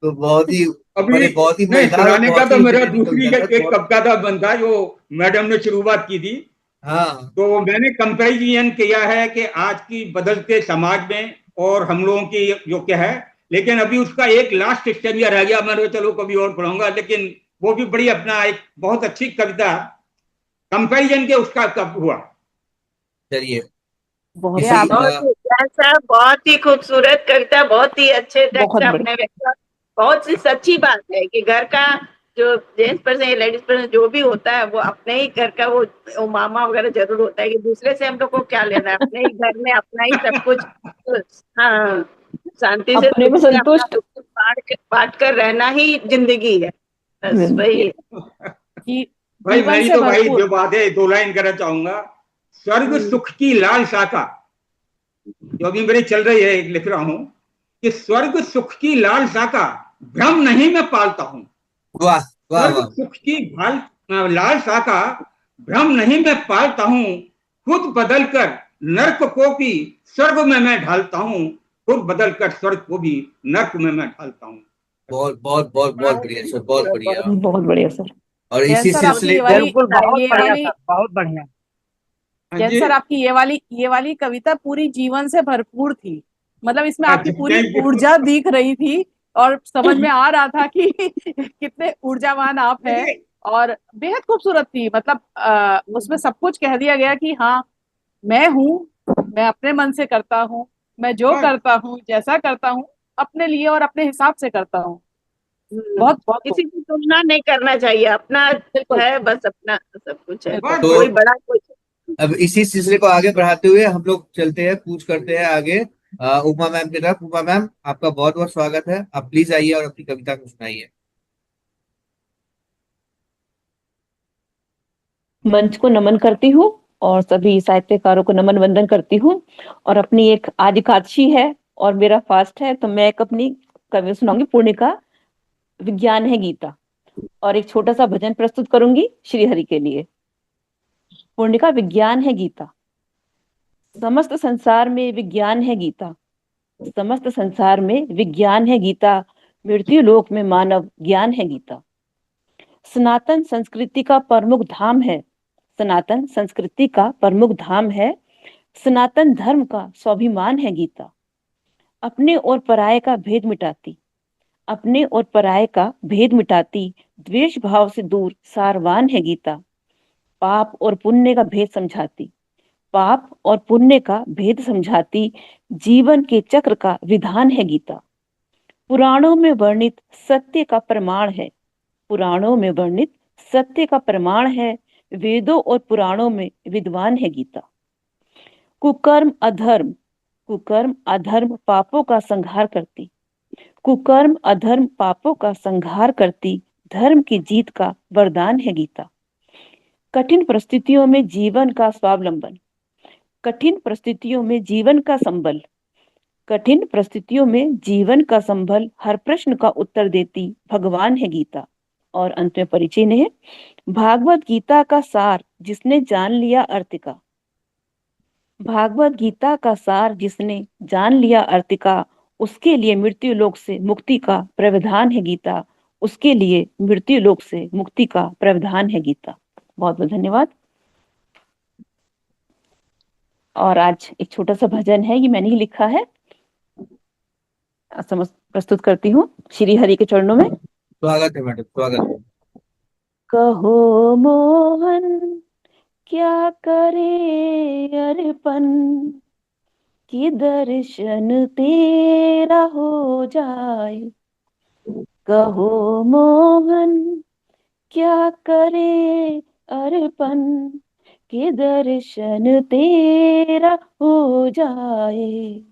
तो बहुत ही बहुत ही नहीं, मजेदार, सुनाने का बहुत तो ही मेरा entertaining दूसरी कविता था। एक कविता था बनता जो मैडम ने शुरुआत की थी। हाँ, तो मैंने कंपैरिजन किया है कि आज की बदलते समाज में और हम लोगों की जो क्या है, लेकिन अभी उसका एक लास्ट स्टेज रह गया। मैं चलो कभी और पढ़ूंगा, लेकिन वो भी बड़ी अपना एक बहुत अच्छी कविता कंपैरिजन के उसका कब हुआ। चलिए बहुत किसी बहुत ही खूबसूरत कविता, बहुत ही अच्छे ढंग बहुत से बढ़िया। आपने व्यक्त किया। बहुत सी सच्ची बात है कि घर का जो जेंट्स पर्सन या लेडीज पर्सन जो भी होता है वो अपने ही घर का वो मामा वगैरह जरूर होता है, कि दूसरे से हम लोग को क्या लेना है। अपने ही घर में अपना ही सब कुछ, हाँ, शांति से अपने सुख में से अपना संतुष्ट। दुख बांट कर रहना ही जिंदगी है, बस वही है। भाई जीवन मेरी से तो भाई भरपूर। जो बात है, दो लाइन करना चाहूंगा। स्वर्ग सुख की लाल शाखा, जो अभी मेरी चल रही है, लिख रहा हूं कि स्वर्ग सुख की लाल शाखा भ्रम नहीं मैं पालता हूं। वाह वाह स्वर्ग वाह, सुख की लाल शाखा भ्रम नहीं मैं पालता हूं। खुद बदलकर नर्क को भी स्वर्ग में मैं ढालता हूं। खुद बदलकर स्वर्ग को भी नर्क में मैं ढालता हूं। बहुत बहुत बहुत बहुत बढ़िया सर, बहुत बढ़िया। बहुत बढ़िया सर। और जैन इसी सर आपकी सिलसिले को बिल्कुल बहुत ये बढ़िया वाली सर, बहुत बढ़िया। हाँ जैन जी, सर आपकी ये वाली कविता पूरी जीवन से भरपूर थी। मतलब इसमें आपकी पूरी थैंक यू। ऊर्जा दिख रही थी और समझ में आ रहा था कि कितने ऊर्जावान आप हैं, और बेहद खूबसूरत थी। मतलब उसमें सब कुछ कह दिया गया कि हाँ, मैं हूँ, मैं अपने मन से करता हूँ, मैं जो करता हूँ, जैसा करता हूँ, अपने लिए और अपने हिसाब से करता हूँ। बहुत बहुत किसी की तुलना नहीं करना चाहिए, अपना बिल्कुल है, बस अपना सब कुछ है, बिल्कुल। तो कोई बड़ा कोई। अब इसी सिलसिले को आगे बढ़ाते हुए हम लोग चलते हैं, पूछ करते हैं आगे उमा मैम की तरफ। उमा मैम, आपका बहुत बहुत स्वागत है। आप प्लीज आइए और अपनी कविता को सुनाइए। मंच को नमन करती हूँ और सभी साहित्यकारों को नमन वंदन करती हूँ। और अपनी एक आज एकादशी है और मेरा फास्ट है, तो मैं एक अपनी कविता सुनाऊंगी, पूर्णिका विज्ञान है गीता, और एक छोटा सा भजन प्रस्तुत करूंगी श्री हरि के लिए। पूर्णिका विज्ञान है गीता। समस्त संसार में विज्ञान है गीता। समस्त संसार में विज्ञान है गीता। मृत्यु लोक में मानव ज्ञान है गीता। सनातन संस्कृति का प्रमुख धाम है। सनातन संस्कृति का प्रमुख धाम है। सनातन धर्म का स्वाभिमान है गीता। अपने और पराये का भेद मिटाती, अपने और पराये का भेद मिटाती, द्वेष भाव से दूर सारवान है गीता। पाप और पुण्य का भेद समझाती, पाप और पुण्य का भेद समझाती जीवन के चक्र का विधान है गीता। पुराणों में वर्णित सत्य का प्रमाण है, पुराणों में वर्णित सत्य का प्रमाण है, वेदों और पुराणों में विद्वान है गीता। कुकर्म अधर्म, कुकर्म अधर्म पापों का संहार करती, कुकर्म अधर्म पापों का संहार करती धर्म की जीत का वरदान है गीता। कठिन परिस्थितियों में जीवन का स्वावलंबन, कठिन परिस्थितियों में जीवन का संबल, कठिन परिस्थितियों में जीवन का संबल हर प्रश्न का उत्तर देती भगवान है गीता। और अंत में परिचय ने है, भागवत गीता का सार जिसने जान लिया अर्थ का, भागवत गीता का सार जिसने जान लिया अर्थ का, उसके लिए मृत्यु लोक से मुक्ति का प्रावधान है गीता, उसके लिए मृत्यु लोक से मुक्ति का प्रावधान है गीता। बहुत बहुत धन्यवाद। और आज एक छोटा सा भजन है, ये मैंने ही लिखा है, प्रस्तुत करती हूँ श्री हरि के चरणों में। स्वागत है मैडम, स्वागत है। कहो मोहन क्या करे अर्पण, कि दर्शन तेरा हो जाए। कहो मोहन क्या करे अर्पण, कि दर्शन तेरा हो जाए।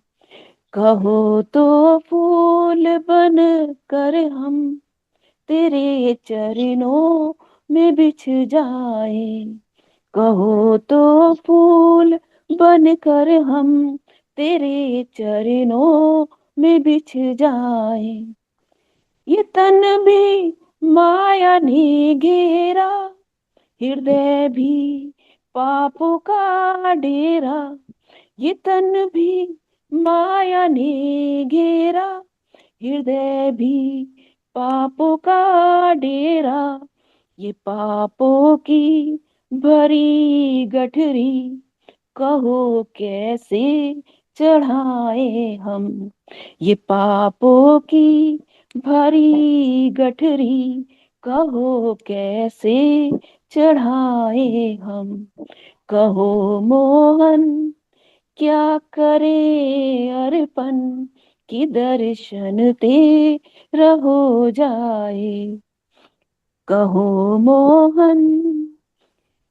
कहो तो फूल बन कर हम तेरे चरणों में बिछ जाए। कहो तो फूल बन कर हम तेरे चरणों में बिछ जाए। ये तन भी माया ने घेरा, हृदय भी पापों का डेरा। ये तन भी माया ने घेरा, हृदय भी पापों का डेरा। ये पापों की भरी गठरी, कहो कैसे चढ़ाए हम। ये पापों की भरी गठरी, कहो कैसे चढ़ाए हम। कहो मोहन क्या करे अर्पण, कि दर्शन तेरा हो जाए। कहो मोहन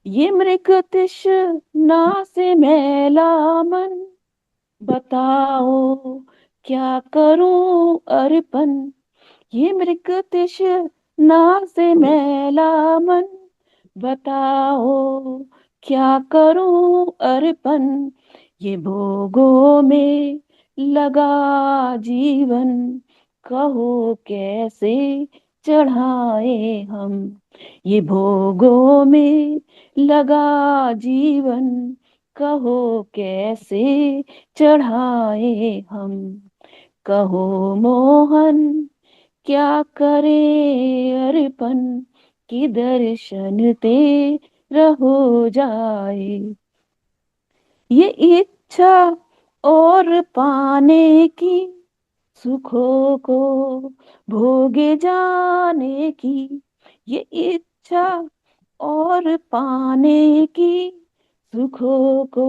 ये मृग तृष्णा से मैला मन, बताओ क्या करूं अर्पण। ये मृग तृष्णा से मैला मन, बताओ क्या करूं अर्पण। ये भोगों में लगा जीवन, कहो कैसे चढ़ाए हम। ये भोगों में लगा जीवन, कहो कैसे चढ़ाए हम। कहो मोहन क्या करे अर्पण, कि दर्शन तेरा हो जाए। ये इच्छा और पाने की, सुखों को भोगे जाने की। ये इच्छा और पाने की, सुखों को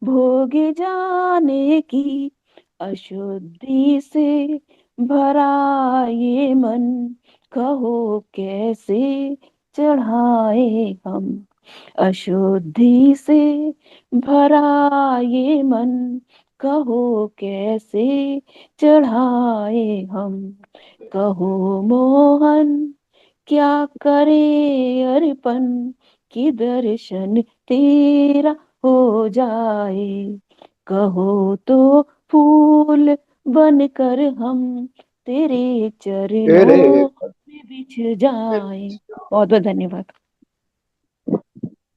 भोगे जाने की। अशुद्धि से भरा ये मन, कहो कैसे चढ़ाए हम। अशुद्धि से भरा ये मन, कहो कैसे चढ़ाए हम। कहो मोहन क्या करे अर्पण, कि दर्शन तेरा हो जाए। कहो तो फूल बन कर हम तेरे चरणों में बिछ जाए। बहुत बहुत धन्यवाद।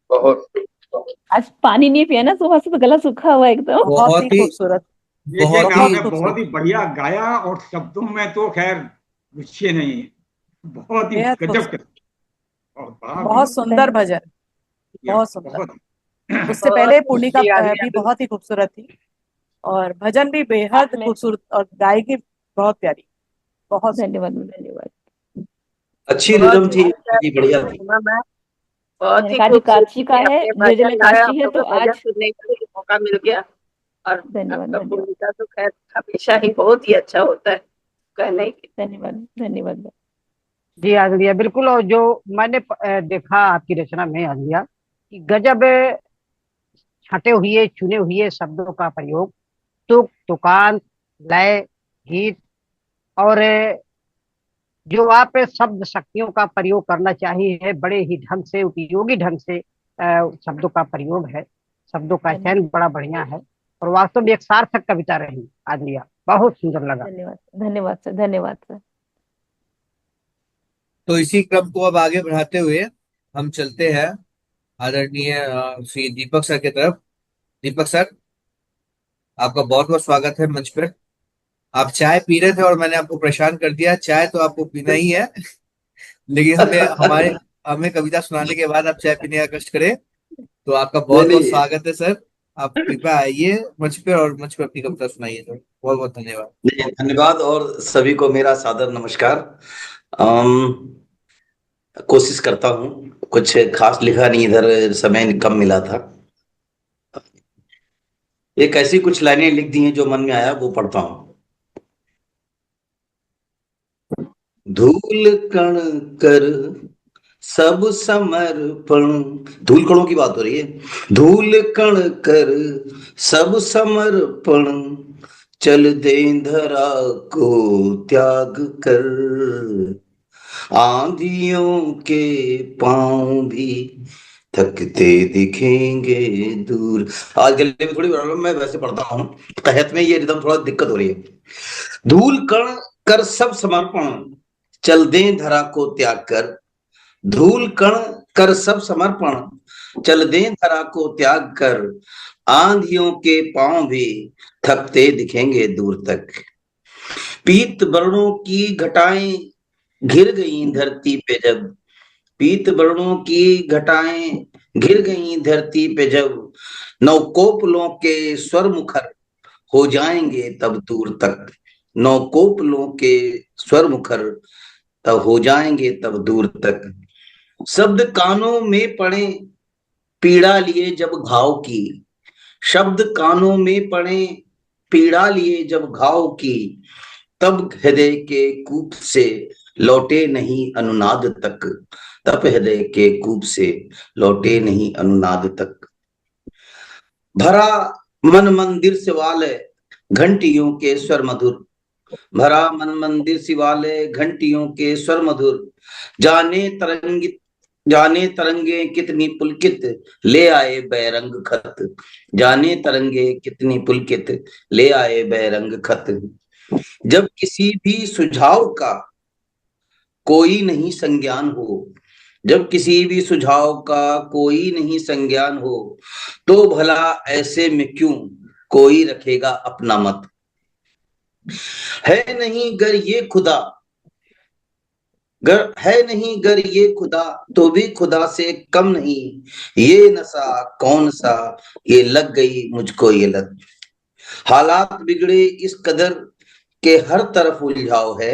बहुत आज पानी नहीं पिया ना सुबह से, तो गला सूखा हुआ एकदम। बहुत ही खूबसूरत, लेकिन बहुत आपने ही बहुत ही बढ़िया गाया, और शब्दों में तो खैर विषय नहीं है, बहुत ही बेहद गजब खूबसूरत, कर। और वाह, बहुत सुंदर भजन, या, बहुत सुंदर। बहुत उससे पहले पूर्णिका भी बहुत ही खूबसूरत थी, और भजन भी बेहद खूबसूरत, और गायकी बहुत प्यारी। बहुत सुंदर। धन्यवाद धन्यवाद। अच्छी बहुत रिदम थी, ही अच्छा जी बढ़िया थी। मैम, बहुत मैंने ही कहा कि खूबसूरती काशी का से है, आपने जैसे भजन मैं गाया, काशी हम है लोग तो का भजन आज सुनने का भी मौका मिल गया। और धन्यवाद आपका धन्यवाद भूमिका तो खैर हमेशा ही बहुत ही अच्छा होता है, कहने की। धन्यवाद धन्यवाद। जी आजलिया बिल्कुल। और जो मैंने देखा आपकी रचना में आजलिया कि गजब छटे हुए चुने हुए शब्दों का प्रयोग, तुक तुकांत, लय, गीत, और जो आप शब्द शक्तियों का प्रयोग करना चाहिए, बड़े ही ढंग से, उपयोगी ढंग से शब्दों का प्रयोग है। शब्दों का धन्यवाद चयन बड़ा बढ़िया है और वास्तव में एक सार्थक कविता रही आजलिया, बहुत सुंदर लगा। धन्यवाद धन्यवाद सर, धन्यवाद सर। तो इसी क्रम को अब आगे बढ़ाते हुए हम चलते हैं आदरणीय श्री दीपक सर की तरफ। दीपक सर, आपका बहुत बहुत स्वागत है मंच पर। आप चाय पी रहे थे और मैंने आपको परेशान कर दिया। चाय तो आपको पीना ही है, लेकिन हमें कविता सुनाने के बाद आप चाय पीने का कष्ट करें। तो आपका नहीं बहुत बहुत नहीं स्वागत है सर। आप कृपया आइए मंच पे और मंच पे अपनी कविता सुनाइए सर। बहुत बहुत धन्यवाद। नहीं, धन्यवाद और सभी को मेरा सादर नमस्कार। कोशिश करता हूँ, कुछ खास लिखा नहीं, इधर समय कम मिला था। एक ऐसी कुछ लाइनें लिख दी हैं जो मन में आया वो पढ़ता हूँ। धूल कण कर सब समर्पण, धूल कणों की बात हो रही है। धूल कण कर सब समर्पण, चल दे धरा को त्याग कर, आंधियों के पांव भी थकते दिखेंगे दूर। आज गले में थोड़ी प्रॉब्लम, मैं वैसे पढ़ता हूँ, तहत में ये रिदम थोड़ा दिक्कत हो रही है। धूल कण कर सब समर्पण, चल दे धरा को त्याग कर। धूल कण कर सब समर्पण, चल दे धरा को त्याग कर, आंधियों के पांव भी थकते दिखेंगे दूर तक। पीत वर्णों की घटाएं घिर गई धरती पे जब, पीत वर्णों की घटाएं घिर गई धरती पे जब, नवकोपलों के स्वर मुखर हो जाएंगे तब दूर तक। नवकोपलों के स्वर मुखर तब हो जाएंगे तब दूर तक। शब्द कानों में पड़े पीड़ा लिए जब घाव की, शब्द कानों में पड़े पीड़ा लिए जब घाव की, तब हृदय के कूप से लौटे नहीं अनुनाद तक। तब हृदय के कूप से लौटे नहीं अनुनाद तक। भरा मन मंदिर शिवालय घंटियों के स्वर मधुर, भरा मन मंदिर शिवालय घंटियों के स्वर मधुर, जाने तरंगे कितनी पुलकित ले आए बैरंग खत, जाने तरंगे कितनी पुलकित ले आए बैरंग खत। जब किसी भी सुझाव का कोई नहीं संज्ञान हो, जब किसी भी सुझाव का कोई नहीं संज्ञान हो, तो भला ऐसे में क्यों कोई रखेगा अपना मत। है नहीं गर ये खुदा, गर है नहीं गर ये खुदा, तो भी खुदा से कम नहीं, ये नशा कौन सा, ये लग गई मुझको ये लत। हालात बिगड़े इस कदर के हर तरफ उलझाव है,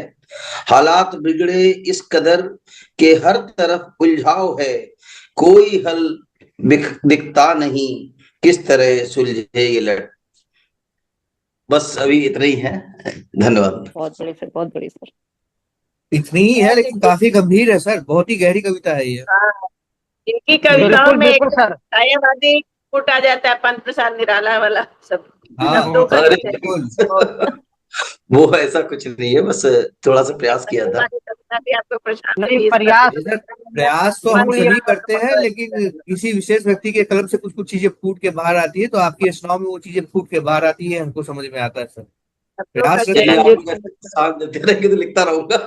हालात बिगड़े इस कदर के हर तरफ उलझाव है, कोई हल दिखता नहीं, किस तरह सुलझे ये लट। बस अभी इतना ही है, धन्यवाद। बहुत बड़े सर, बहुत बड़े सर। इतनी ही है लेकिन काफी गंभीर है सर, बहुत ही गहरी कविता है ये। हाँ, इनकी कविताओं बिल्कुल में बिल्कुल एक सर। छायावादी फुट आ जाता है, पंत प्रसाद निराला वाला सब हाँ शब्दों का अरे जैसे। बिल्कुल। वो ऐसा कुछ नहीं है, बस थोड़ा सा प्रयास किया था। हमारी कविता भी आपको प्रशांत नहीं, भी इस प्रयास ये सर, प्रयास तो हम बिल्कुल ये सभी करते हैं, लेकिन किसी विशेष व्यक्ति के कलम से कुछ कुछ चीजें फूट के बाहर आती है, तो आपकी रचनाओं में वो चीजें फूट के बाहर आती है, हमको समझ में आता है सर। शब्दों का प्रयास चलिए, करते आप हैं। लोग ऐसे साथ देते रहेंगे तो लिखता रहूंगा।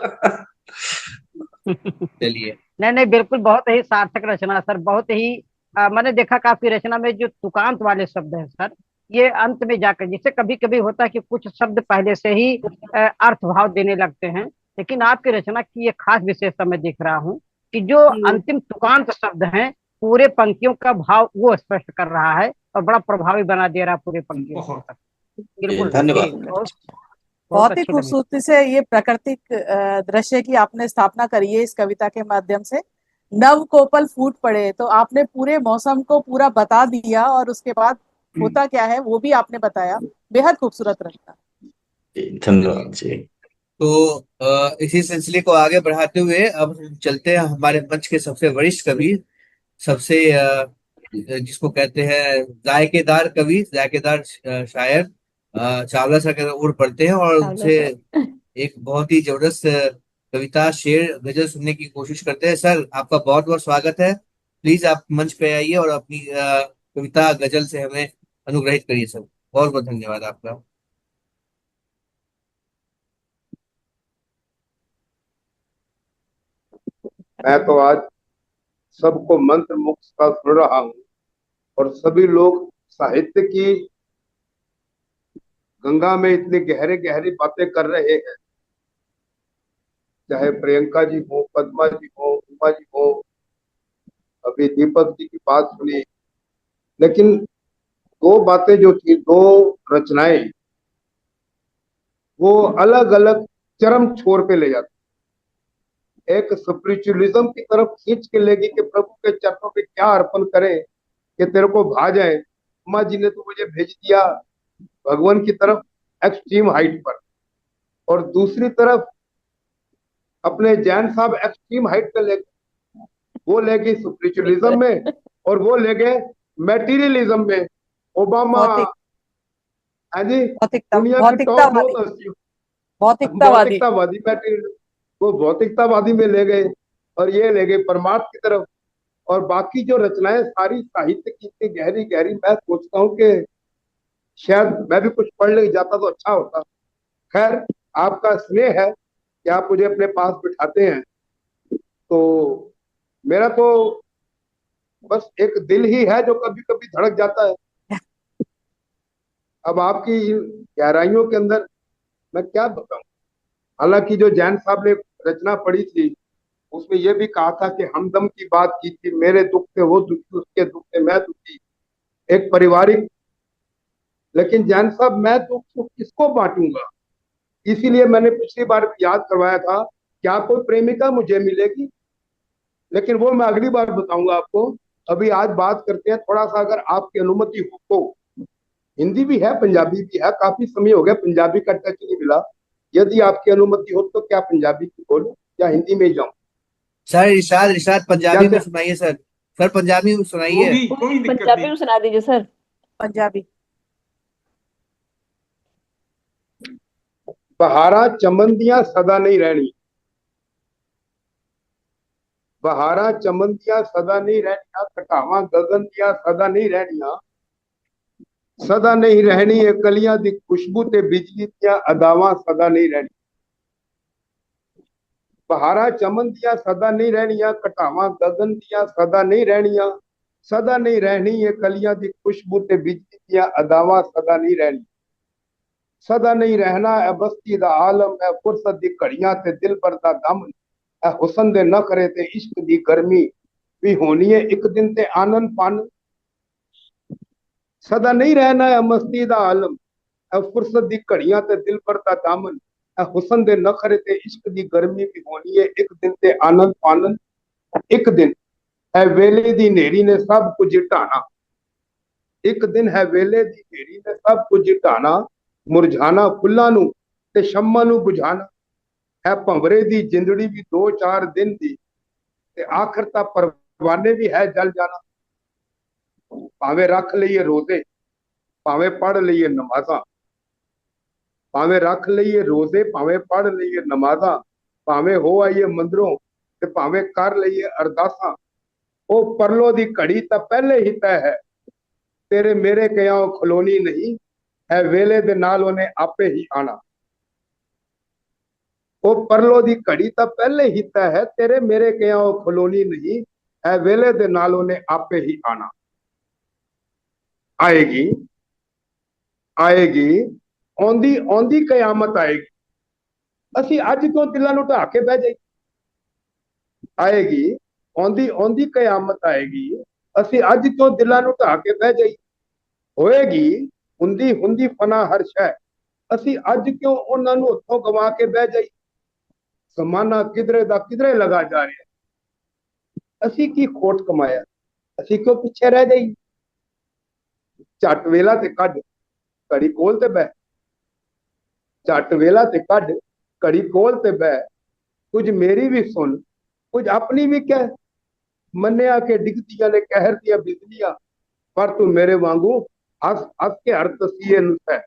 चलिए। नहीं नहीं, बिल्कुल बहुत ही सार्थक रचना सर, बहुत ही मैंने देखा कि आपकी रचना में जो तुकांत वाले शब्द हैं सर, ये अंत में जाकर, जैसे कभी कभी होता है कि कुछ शब्द पहले से ही अर्थ भाव देने लगते हैं, लेकिन आपकी रचना की एक खास विशेषता मैं देख रहा हूँ कि जो अंतिम तुकांत शब्द हैं, पूरे पंक्तियों का भाव वो स्पष्ट कर रहा है और बड़ा प्रभावी बना दे रहा है पूरे पंक्तियों को। बहुत बिल्कुल धन्यवाद। जी, बहुत बहुत बहुत ही अच्छी लगी। खूबसूरती से ये प्राकृतिक दृश्य की आपने स्थापना करी है इस कविता के माध्यम से। नव कोपल फूट पड़े, तो आपने पूरे मौसम को पूरा बता दिया और उसके बाद होता क्या है वो भी आपने बताया। बेहद खूबसूरत रहा। धन्यवाद जी। तो इसी सिलसिले को आगे बढ़ाते हुए अब हम चलते हैं हमारे मंच के सबसे वरिष्ठ कवि, सबसे जिसको कहते हैं जायकेदार कवि, जायकेदार शायर, चावला सर के ओर पढ़ते हैं और चावला उनसे सर। एक बहुत ही जबरदस्त कविता, शेर, गजल सुनने की कोशिश करते हैं। सर, आपका बहुत बहुत स्वागत है। प्लीज आप मंच पे आइए और अपनी कविता गजल से हमें अनुग्रहित करिए सर। बहुत बहुत धन्यवाद आपका। मैं तो आज सबको मंत्र मुक्त सा सुन रहा हूँ और सभी लोग साहित्य की गंगा में इतनी गहरे गहरी बातें कर रहे हैं, चाहे प्रियंका जी हो, पद्मा जी हो, उमा जी हो, अभी दीपक जी की बात सुनी। लेकिन दो बातें जो थी, दो रचनाएं, वो अलग अलग चरम छोर पे ले जाती। एक स्पिरिचुअलिज्म की तरफ खींच के लेगी कि प्रभु के चरणों पे क्या अर्पण करें कि तेरे को भा जाए। उमा जी ने तो मुझे भेज दिया भगवान की तरफ एक्सट्रीम हाइट पर, और दूसरी तरफ अपने जैन साहब एक्सट्रीम हाइट पे ले, वो ले गई स्पिरिचुअलिज्म में और वो ले गए मेटीरियलिज्म में। ओबामा, भौतिक हाँ जी, भौतिकता दुनिया की टॉप भौतिकतावादी 9 हस्तियों, भौतिकतावादी। भौतिकतावादी मेटीरियल, वो भौतिकतावादी में ले गए और ये ले गए परमार्थ की तरफ। और बाकी जो रचनाएं सारी साहित्य की इतनी गहरी गहरी, मैं सोचता हूँ कि शायद मैं भी कुछ पढ़ ले जाता तो अच्छा होता। खैर, आपका स्नेह है कि आप मुझे अपने पास बिठाते हैं, तो मेरा तो बस एक दिल ही है जो कभी कभी धड़क जाता है। अब आपकी गहराइयों के अंदर मैं क्या बताऊं। हालांकि जो जैन साहब ने रचना पढ़ी थी, उसमें यह भी कहा था कि हमदम की बात की थी, मेरे दुख से वो दुखी, उसके दुख से मैं दुखी, एक पारिवारिक। लेकिन जैन साहब, मैं दुख सुख किसको बांटूंगा। इसीलिए मैंने पिछली बार याद करवाया था, क्या कोई प्रेमिका मुझे मिलेगी, लेकिन वो मैं अगली बार बताऊंगा आपको। अभी आज बात करते हैं थोड़ा सा, अगर आपकी अनुमति हो तो। हिंदी भी है, पंजाबी भी है, काफी समय हो गया पंजाबी का टच नहीं मिला। यदि आपकी अनुमति हो तो क्या पंजाबी की बोलूं या हिंदी में ही जाऊं? सर, इरशाद इरशाद, पंजाबी में क्या सुनाइए सर। सर, पंजाबी में सुनाइए। कोई दिक्कत पंजाबी नहीं। में सुना दीजिए सर। पंजाबी। बहारा चमन दियां सदा नहीं रहनी, बहारा चमन दियां सदा नहीं रहनिया, घटावां गगन दियां सदा नहीं रहनिया, सदा नहीं रहनी ये कलियां दी खुशबू ते बिजली दियां अदावां सदा नहीं रहनी। बहारा चमन दियां सदा नहीं रहनिया, घटावां गगन दियां सदा नहीं रहनिया, सदा नहीं रहनी ये कलियां दी खुशबू ते बिजली दियां अदावां सदा नहीं रहनी। सदा नहीं रहना ए बस्ती दा आलम, ए फुरसत दी घड़ियां ते दिल भर दा दम, ए हुसन दे नखरे ते इश्क दी गर्मी भी होनी है एक दिन ते आनंद पान। सदा नहीं रहना है मस्ती दा आलम, ए फुरसत दी घड़ियां ते दिल भर दा दामन, ए हुसन दे नखरे ते इश्क दी गर्मी भी होनी है एक दिन ते आनंद पानन। एक दिन है वेले दी नेरी ने सब कुछ ढाना, एक दिन है वेले दी नेरी ने सब कुछ ढाना, मुरझाना फुल्लां नू ते शम्मां नू बुझाना। है भंवरे दी जिंदड़ी भी 2-4 दिन दी, ते आखिर ता परवाने भी है जल जाना। भावें रख लईए रोजे, भावें पढ़ लईए नमाजा, भावें रख लईए रोजे, भावें पढ़ लईए नमाजा, भावें हो आइए मंदिरों ते भावें कर लईए अरदासा। ओ परलो दी घड़ी तां पहले ही तय है, तेरे मेरे कयां खलोनी नहीं, है वेले दे नाल ओने आपे ही आना। ओ परलो दी घड़ी तां पहले ही तय है, तेरे मेरे कयां खलोनी नहीं, है वेले दे नाल ओने आपे ही आना। आएगी आएगी औंदी औंदी कयामत आएगी, ਅਸੀਂ ਅੱਜ ਕਿਉਂ ਦਿਲਾਂ ਨੂੰ ਢਾ ਕੇ ਬਹਿ ਜਾਈਏ। ਆਏਗੀ औंदी औंदी कयामत आएगी, ਅਸੀਂ ਅੱਜ ਕਿਉਂ ਦਿਲਾਂ ਨੂੰ ਢਾ ਕੇ ਬਹਿ ਜਾਈਏ। ਹੋਏਗੀ ਹੁੰਦੀ ਹੁੰਦੀ ਫਨਾ ਹਰ ਸ਼ੈ, ਅਸੀਂ ਅੱਜ ਕਿਉਂ ਉਹਨਾਂ ਨੂੰ ਹੱਥੋਂ ਗਵਾ ਕੇ ਬਹਿ ਜਾਈ। ਜ਼ਮਾਨਾ ਕਿਧਰੇ ਦਾ ਕਿਧਰੇ ਲਗਾ ਜਾ ਰਿਹਾ। ਅਸੀਂ ਕੀ ਖੋਟ ਕਮਾਇਆ, ਅਸੀਂ ਕਿਉਂ ਪਿੱਛੇ ਰਹਿ ਜਾਈ। ਝੱਟ ਵੇਲਾ ਤੇ ਕੱਢ ਘੜੀ ਕੋਲ ਤੇ ਬਹਿ, ਝੱਟ ਵੇਲਾ ਤੇ ਕੱਢ ਘੜੀ ਕੋਲ ਤੇ ਬਹਿ, ਕੁਝ ਮੇਰੀ ਵੀ ਸੁਣ ਕੁਝ ਆਪਣੀ ਵੀ ਕਹਿ। ਮੰਨਿਆ ਕਿ ਡਿੱਗਦੀਆਂ ਨੇ ਕਹਿਰ ਦੀਆਂ ਬਿਜਲੀਆਂ, ਪਰ ਤੂੰ ਮੇਰੇ ਵਾਂਗੂ ਹੱਸ ਹੱਸ ਕੇ ਹਰ ਤਸੀਹੇ ਨੂੰ ਸਹਿ।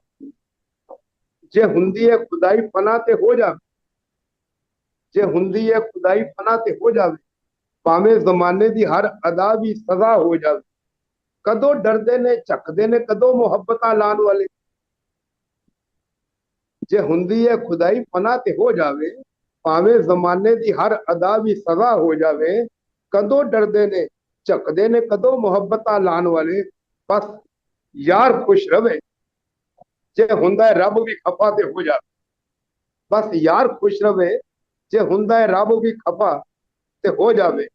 ਜੇ ਹੁੰਦੀ ਹੈ ਖੁਦਾਈ ਫਨਾ ਤੇ ਹੋ ਜਾਵੇ, ਜੇ ਹੁੰਦੀ ਹੈ ਖੁਦਾਈ ਫਨਾ ਤੇ ਹੋ ਜਾਵੇ, ਭਾਵੇਂ ਜ਼ਮਾਨੇ ਦੀ ਹਰ ਅਦਾ ਵੀ ਸਜ਼ਾ ਹੋ ਜਾਵੇ। ਕਦੋਂ ਡਰਦੇ ਨੇ ਝੱਕਦੇ ਨੇ ਕਦੋਂ ਮੁਹੱਬਤਾਂ ਲਾਉਣ ਵਾਲੇ। ਜੇ ਹੁੰਦੀ ਹੈ ਖੁਦਾਈ ਫਨਾ ਤੇ ਹੋ ਜਾਵੇ, ਭਾਵੇਂ ਜ਼ਮਾਨੇ ਦੀ ਹਰ ਅਦਾ ਵੀ ਸਜ਼ਾ ਹੋ ਜਾਵੇ। ਕਦੋਂ ਡਰਦੇ ਨੇ ਝੱਕਦੇ ਨੇ ਕਦੋਂ ਮੁਹੱਬਤਾਂ ਲਾਉਣ ਵਾਲੇ। ਬਸ ਯਾਰ ਖੁਸ਼ ਰਵੇ, ਜੇ ਹੁੰਦਾ ਹੈ ਰੱਬ ਵੀ ਖਫਾ ਤੇ ਹੋ ਜਾਵੇ। ਬਸ ਯਾਰ ਖੁਸ਼ ਰਵੇ, ਜੇ ਹੁੰਦਾ ਹੈ ਰੱਬ ਵੀ ਖਫਾ ਤੇ ਹੋ ਜਾਵੇ।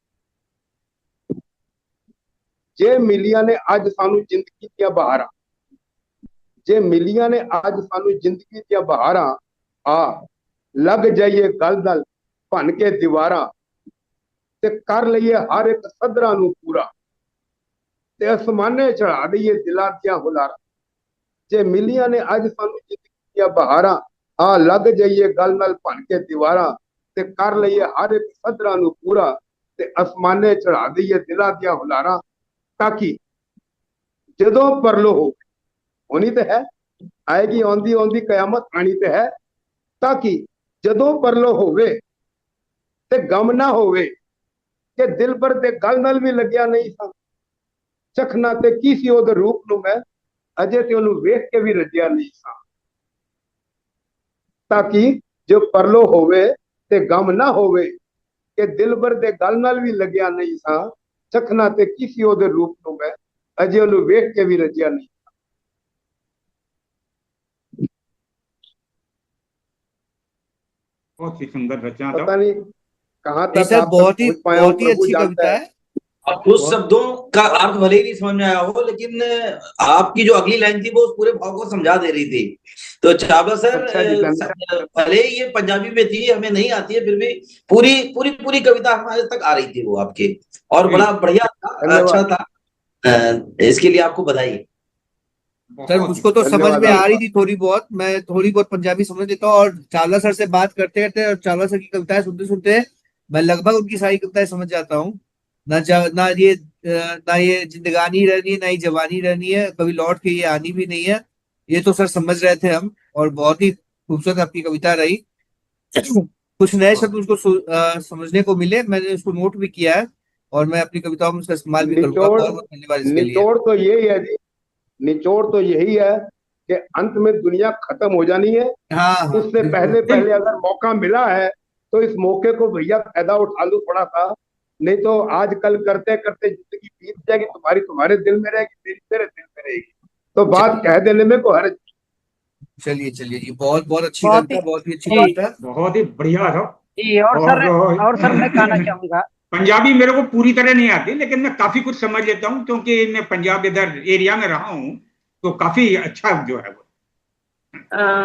ਜੇ ਮਿਲੀਆਂ ਨੇ ਅੱਜ ਸਾਨੂੰ ਜ਼ਿੰਦਗੀ ਦੀਆਂ ਬਹਾਰਾਂ, ਜੇ ਮਿਲੀਆਂ ਨੇ ਅੱਜ ਸਾਨੂੰ ਜ਼ਿੰਦਗੀ ਦੀਆਂ ਬਹਾਰਾਂ, ਆ ਲੱਗ ਜਾਈਏ ਗਲ ਨਾਲ ਭੰਨ ਕੇ ਦੀਵਾਰਾਂ, ਤੇ ਕਰ ਲਈਏ ਹਰ ਇੱਕ ਸਦਰਾਂ ਨੂੰ ਪੂਰਾ, ਤੇ ਅਸਮਾਨੇ ਚੜਾ ਦਈਏ ਦਿਲਾਂ ਦੀਆਂ ਹੁਲਾਰਾਂ। ਜੇ ਮਿਲੀਆਂ ਨੇ ਅੱਜ ਸਾਨੂੰ ਜ਼ਿੰਦਗੀ ਦੀਆਂ ਬਹਾਰਾਂ, ਆ ਲੱਗ ਜਾਈਏ ਗਲ ਨਾਲ ਭੰਨ ਕੇ ਦੀਵਾਰਾਂ, ਤੇ ਕਰ ਲਈਏ ਹਰ ਇੱਕ ਸਦਰਾਂ ਨੂੰ ਪੂਰਾ, ਤੇ ਅਸਮਾਨੇ ਚੜਾ ਦਈਏ ਦਿਲਾਂ ਦੀਆਂ ਹੁਲਾਰਾਂ। ਤਾਂ ਕਿ ਜਦੋਂ ਪਰਲੋ ਹੋਣੀ ਤੇ ਹੈ, ਆਏਗੀ ਆਉਂਦੀ ਆਉਂਦੀ ਕयामत ਆਣੀ ਤੇ ਹੈ। ਤਾਂ ਕਿ ਜਦੋਂ ਪਰਲੋ ਹੋਵੇ ਤੇ ਗਮ ਨਾ ਹੋਵੇ, ਕਿ ਦਿਲਬਰ ਦੇ ਗਲ ਨਾਲ ਵੀ ਲੱਗਿਆ ਨਹੀਂ ਸਾਂ। ਚਖਣਾ ਤੇ ਕੀ ਸੀ ਉਹਦੇ ਰੂਪ ਨੂੰ ਮੈਂ, ਅਜੇ ਤੇ ਉਹਨੂੰ ਵੇਖ ਕੇ ਵੀ ਰੱਜਿਆ ਨਹੀਂ ਸਾਂ। ਤਾਂ ਕਿ ਜੋ ਪਰਲੋ ਹੋਵੇ ਤੇ ਗਮ ਨਾ ਹੋਵੇ, ਕਿ ਦਿਲਬਰ ਦੇ ਗਲ ਨਾਲ ਵੀ ਲੱਗਿਆ ਨਹੀਂ ਸਾਂ। ਚਖਣਾ ਤੇ ਕੀ ਸੀ ਉਹਦੇ ਰੂਪ ਨੂੰ ਮੈਂ, ਅਜੇ ਉਹਨੂੰ ਵੇਖ ਕੇ ਵੀ ਰੱਜਿਆ ਨਹੀਂ। बहुत ही सुंदर रचना था। पता नहीं कहाँ नहीं तक सर, आप तक पहुंच पाया हूँ, बहुत ही प्रभु अच्छी जानता कविता है। है। अब कुछ बहुत शब्दों का अर्थ भले ही नहीं समझ में आया हो, लेकिन आपकी जो अगली लाइन थी वो उस पूरे भाव को समझा दे रही थी। तो चावला सर, अच्छा जी, धन्यवाद। भले ही ये पंजाबी में थी, हमें नहीं आती है, फिर भी पूरी पूरी पूरी कविता हमारे तक आ रही थी वो आपकी, और बड़ा बढ़िया था, अच्छा धन्यवाद। था। इसके लिए आपको बधाई। सर बहुत मुझको तो समझ धन्यवाद में आ रही आपका। थी थोड़ी बहुत, मैं थोड़ी बहुत पंजाबी समझ लेता हूँ, और चावला सर से बात करते करते और चावला सर की कविताएं सुनते सुनते मैं लगभग उनकी सारी कविताएं समझ जाता हूँ। ना ये जिंदगानी रहनी है, ना ही जवानी रहनी है, कभी लौट के ये आनी भी नहीं है। ये तो सर समझ रहे थे हम, और बहुत ही खूबसूरत आपकी कविता रही। कुछ नए शब्द उसको समझने को मिले, मैंने उसको नोट भी किया है, और मैं अपनी कविताओं में उसका इस्तेमाल भी करूंगा। निचोड़ बहुत बहुत धन्यवाद इसके लिए। निचोड़ तो यही है जी, निचोड़ तो यही है कि अंत में दुनिया खत्म हो जानी है। हाँ हाँ, उससे बिल्कुल पहले पहले अगर मौका मिला है तो इस मौके को भैया फायदा उठा लो थोड़ा सा, नहीं तो आजकल करते करते जिंदगी बीत जाएगी, तुम्हारी तुम्हारे दिल में रहेगी, मेरी तेरे दिल में रहेगी। तो बात कह देने में को हर्ज। चलिए चलिए जी, बहुत बहुत अच्छी बहुत ही कविता, बहुत ही अच्छी जी कविता। बहुत ही बढ़िया था। जी। और सर मैं कहना चाहूंगा, पंजाबी मेरे को पूरी तरह नहीं आती, लेकिन मैं काफी कुछ समझ लेता हूँ, क्योंकि मैं पंजाब इधर एरिया में रहा हूँ, तो काफी अच्छा जो है वो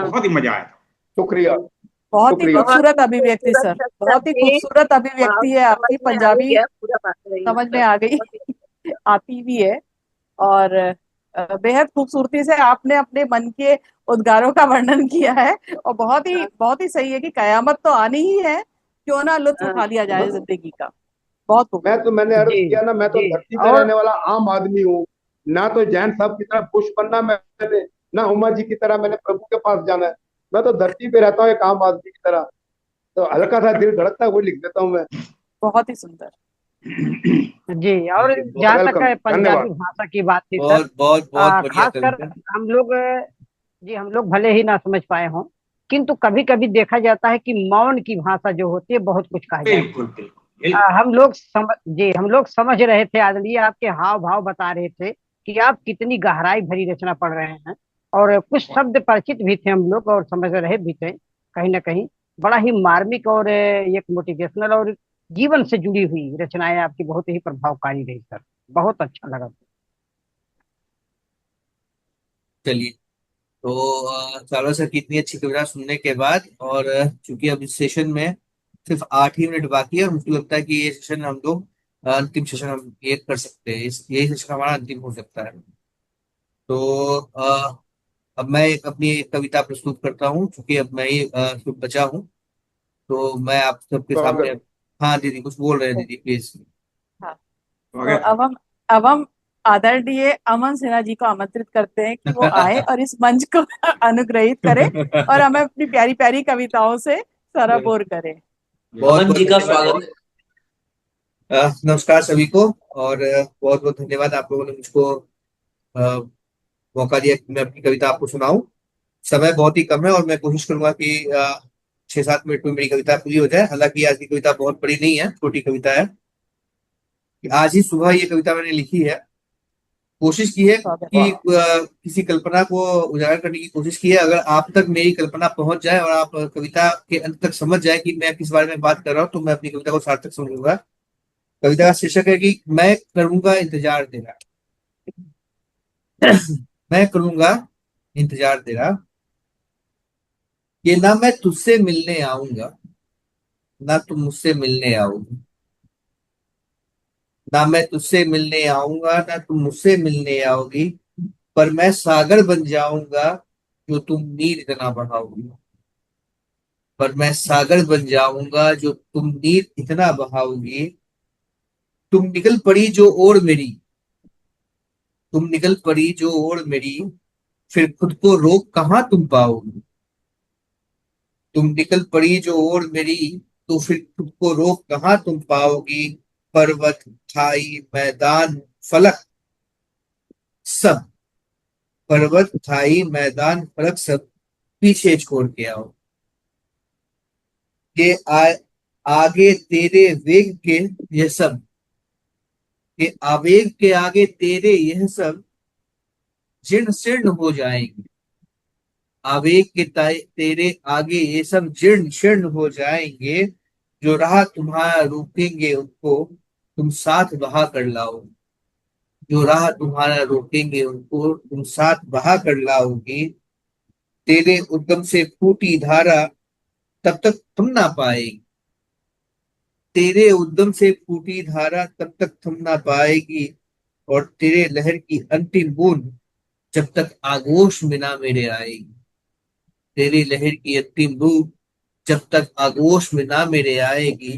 बहुत ही मजा आया था। शुक्रिया। बहुत ही शुक्रिया। खूबसूरत अभिव्यक्ति सर, बहुत ही खूबसूरत अभिव्यक्ति है आपकी, पंजाबी समझ में आ गई आती भी है। और बेहद खूबसूरती से आपने अपने मन के उद्गारों का वर्णन किया है, और बहुत ही सही है कि कयामत तो आनी ही है, क्यों ना लुत्फ उठा लिया जाए जिंदगी का। बहुत खूब। मैंने अर्ज जी किया ना, मैं तो जी। धरती पे और रहने वाला आम आदमी हूँ। ना तो जैन साहब की तरह खुश बनना मैंने, ना उमा जी की तरह मैंने प्रभु के पास जाना है। मैं तो धरती पे रहता हूँ एक आम आदमी की तरह, तो हल्का सा दिल धड़कता है वो लिख देता हूँ मैं। बहुत ही सुंदर। जी। और जहाँ तक वेलकम, है पंजाबी धन्यवाद। भाषा की बात थी सर, बहुत बहुत बहुत बढ़िया खासकर कविता। हम लोग जी हम लोग भले ही ना समझ पाए हों, किंतु कभी कभी देखा जाता है कि मौन की भाषा जो होती है बहुत कुछ कह जाती है। बिल्कुल बिल्कुल। हम लोग समझ रहे थे, आदरणीय आपके हाव भाव बता रहे थे कि आप कितनी गहराई भरी रचना पढ़ रहे हैं, और कुछ शब्द परिचित भी थे हम लोग और समझ रहे भी थे कहीं ना कहीं। बड़ा ही मार्मिक और एक मोटिवेशनल और जीवन से जुड़ी हुई रचनाएं आपकी बहुत ही प्रभावकारी रही सर, बहुत अच्छा लगा। चलिए, तो चावला सर की इतनी अच्छी कविता सुनने के बाद, और चूंकि अब इस सेशन में सिर्फ 8 ही मिनट बाकी है, और मुझे लगता है कि ये सेशन हम लोग अंतिम सेशन हम ये कर सकते हैं, इस यही सेशन हमारा अंतिम हो सकता है। तो अब मैं एक अपनी एक कविता प्रस्तुत करता हूँ, क्योंकि अब मैं ही शुभ बचा हूँ। तो मैं आप सबके सामने। स्वागत। हाँ दीदी, कुछ बोल रहे हैं दीदी, प्लीज। हाँ, तो स्वागत है। अब हम आदरणीय अमन सिन्हा जी को आमंत्रित करते हैं कि वो आए और इस मंच को अनुग्रहित करें और हमें अपनी प्यारी प्यारी कविताओं से सराबोर करें। बहुत अमन बहुत जी का धन्यवाद स्वागत दीदी। है। नमस्कार सभी को, और बहुत बहुत धन्यवाद आप लोगों ने मुझको अ, मौका दिया कि मैं अपनी कविता आपको सुनाऊं। समय बहुत ही कम है, और मैं कोशिश करूंगा कि 6-7 मिनट में मेरी कविता पूरी हो जाए। हालांकि आज की कविता बहुत बड़ी नहीं है, छोटी कविता है। कि आज ही सुबह ये कविता मैंने लिखी है। कोशिश की है स्वागत कि किसी कल्पना को उजागर करने की कोशिश की है। अगर आप तक मेरी कल्पना पहुंच जाए और आप कविता के अंत तक समझ जाए कि मैं किस बारे में बात कर रहा हूँ, तो मैं अपनी कविता को सार्थक समझूंगा। कविता का शीर्षक है कि मैं करूंगा इंतजार तेरा। मैं करूंगा इंतजार तेरा, ये ना मैं तुझसे मिलने आऊंगा, ना तुम मुझसे मिलने आओगी। ना मैं तुझसे मिलने आऊंगा, ना तुम मुझसे मिलने आओगी। पर मैं सागर बन जाऊंगा, जो तुम नीर इतना बहाओगी। पर मैं सागर बन जाऊंगा, जो तुम नीर इतना बहाओगी। तुम निकल पड़ी जो ओर मेरी, तुम निकल पड़ी जो ओर मेरी, फिर खुद को रोक कहाँ तुम पाओगी। तुम निकल पड़ी जो ओर मेरी, तो फिर खुद को रोक कहाँ तुम पाओगी। पर्वत, खाई, मैदान, फलक सब, पर्वत, खाई, मैदान, फलक सब पीछे छोड़ के आओ। के आगे तेरे वेग के ये सब, के आवेग के आगे तेरे यह सब जीर्ण शीर्ण हो जाएंगे। आवेग के तेरे आगे ये सब जीर्ण शीर्ण हो जाएंगे। जो राह तुम्हारा रोकेंगे उनको तुम साथ बहा कर लाओ। जो राह तुम्हारा रोकेंगे उनको तुम साथ बहा कर लाओगी। तेरे उद्गम से फूटी धारा तब तक थम ना पाएगी। तेरे उद्गम से फूटी धारा तब तक थम ना पाएगी। और तेरे लहर की अंतिम बूंद जब तक आगोश में ना मेरे आएगी। तेरी लहर की अंतिम बूंद जब तक आगोश में ना मेरे आएगी।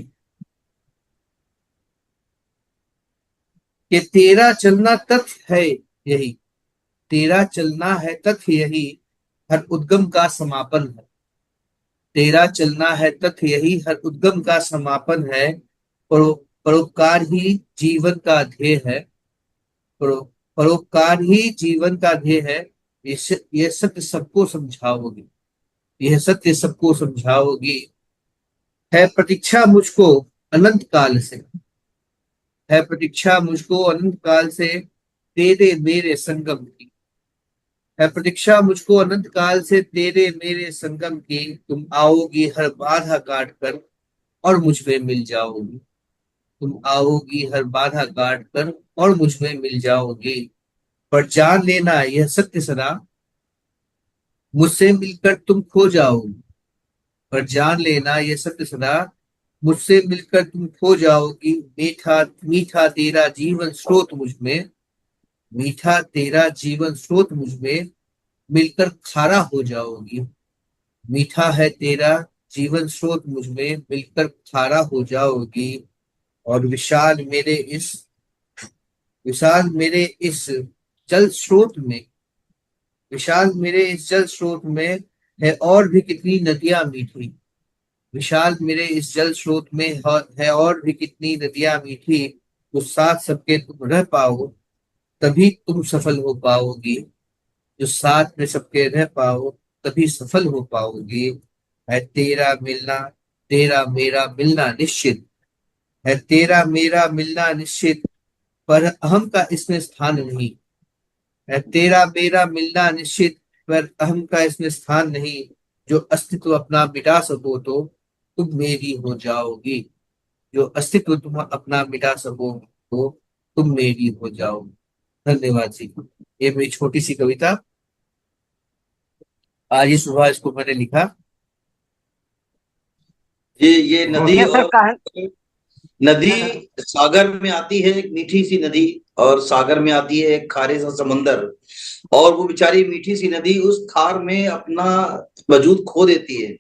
कि तेरा चलना तथ्य है यही, तेरा चलना है तथ्य यही, हर उद्गम का समापन है। तेरा चलना है तथ्य यही, हर उद्गम का समापन है। परोपकार ही जीवन का ध्येय है। परो, परोपकार ही जीवन का ध्येय है। ये सत्य सबको समझाओगी, यह सत्य सबको समझाओगी। है प्रतीक्षा मुझको अनंत काल से, है प्रतीक्षा मुझको अनंत काल से तेरे मेरे संगम की। है प्रतीक्षा मुझको अनंत काल से तेरे मेरे संगम की। तुम आओगी हर बाधा काट कर और मुझ में मिल जाओगी। तुम आओगी हर बाधा काट कर और मुझ में मिल जाओगी। पर जान लेना यह सत्य सदा, मुझसे मिलकर तुम खो जाओगी। पर जान लेना यह सत्य सदा, मुझसे मिलकर तुम खो जाओगी। मीठा मीठा तेरा जीवन स्रोत मुझ में, मीठा तेरा जीवन स्रोत मुझ में मिलकर खारा हो जाओगी। मीठा है तेरा जीवन स्रोत मुझ में मिलकर खारा हो जाओगी। और विशाल मेरे इस जल स्रोत में, विशाल मेरे इस जल स्रोत में है और भी कितनी नदियां मीठी। विशाल मेरे इस जल स्रोत में है और भी कितनी नदियां मीठी। तो साथ सबके तुम रह पाओ, तभी तुम सफल हो पाओगी। जो साथ में सबके रह पाओ, तभी सफल हो पाओगी। है तेरा मिलना, तेरा मेरा मिलना निश्चित, है तेरा मेरा मिलना निश्चित। पर अहम का इसमें स्थान नहीं। है तेरा मेरा मिलना निश्चित, पर अहम का इसमें स्थान नहीं। जो अस्तित्व अपना मिटा सको तो तुम मेरी हो जाओगी। जो अस्तित्व तुम अपना मिटा सको तो तुम मेरी हो जाओ। धन्यवाद जी। ये मेरी छोटी सी कविता। आज ही सुबह इसको मैंने लिखा। ये नदी यस सर और कहानी। नदी सागर में आती है, एक मीठी सी नदी, और सागर में आती है एक खारे सा समंदर, और वो बेचारी मीठी सी नदी उस खार में अपना वजूद खो देती है,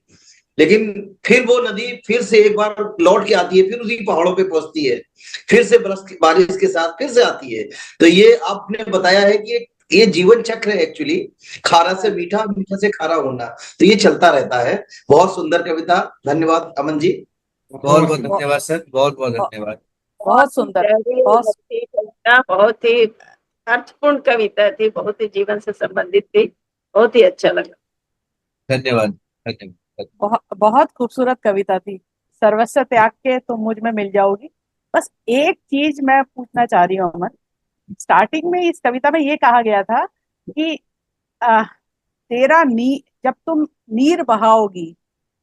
लेकिन फिर वो नदी फिर से एक बार लौट के आती है, फिर उसी पहाड़ों पे पहुंचती है, फिर से बारिश के साथ फिर से आती है। तो ये आपने बताया है कि ये जीवन चक्र है एक्चुअली, खारा से मीठा, मीठा से खारा होना, तो ये चलता रहता है। बहुत सुंदर कविता, धन्यवाद अमन जी। बहुत बहुत धन्यवाद सर, बहुत बहुत धन्यवाद। बहुत सुंदर, गहरी और बहुत लंबी कविता, बहुत ही अर्थपूर्ण कविता थी, बहुत ही जीवन से संबंधित थी, बहुत ही अच्छा लगा। धन्यवाद धन्यवाद। बहुत खूबसूरत कविता थी। सर्वस्व त्याग के तुम मुझ में मिल जाओगी। बस एक चीज मैं पूछना चाह रही हूँ अमन, स्टार्टिंग में इस कविता में ये कहा गया था कि आ, तेरा जब तुम नीर बहाओगी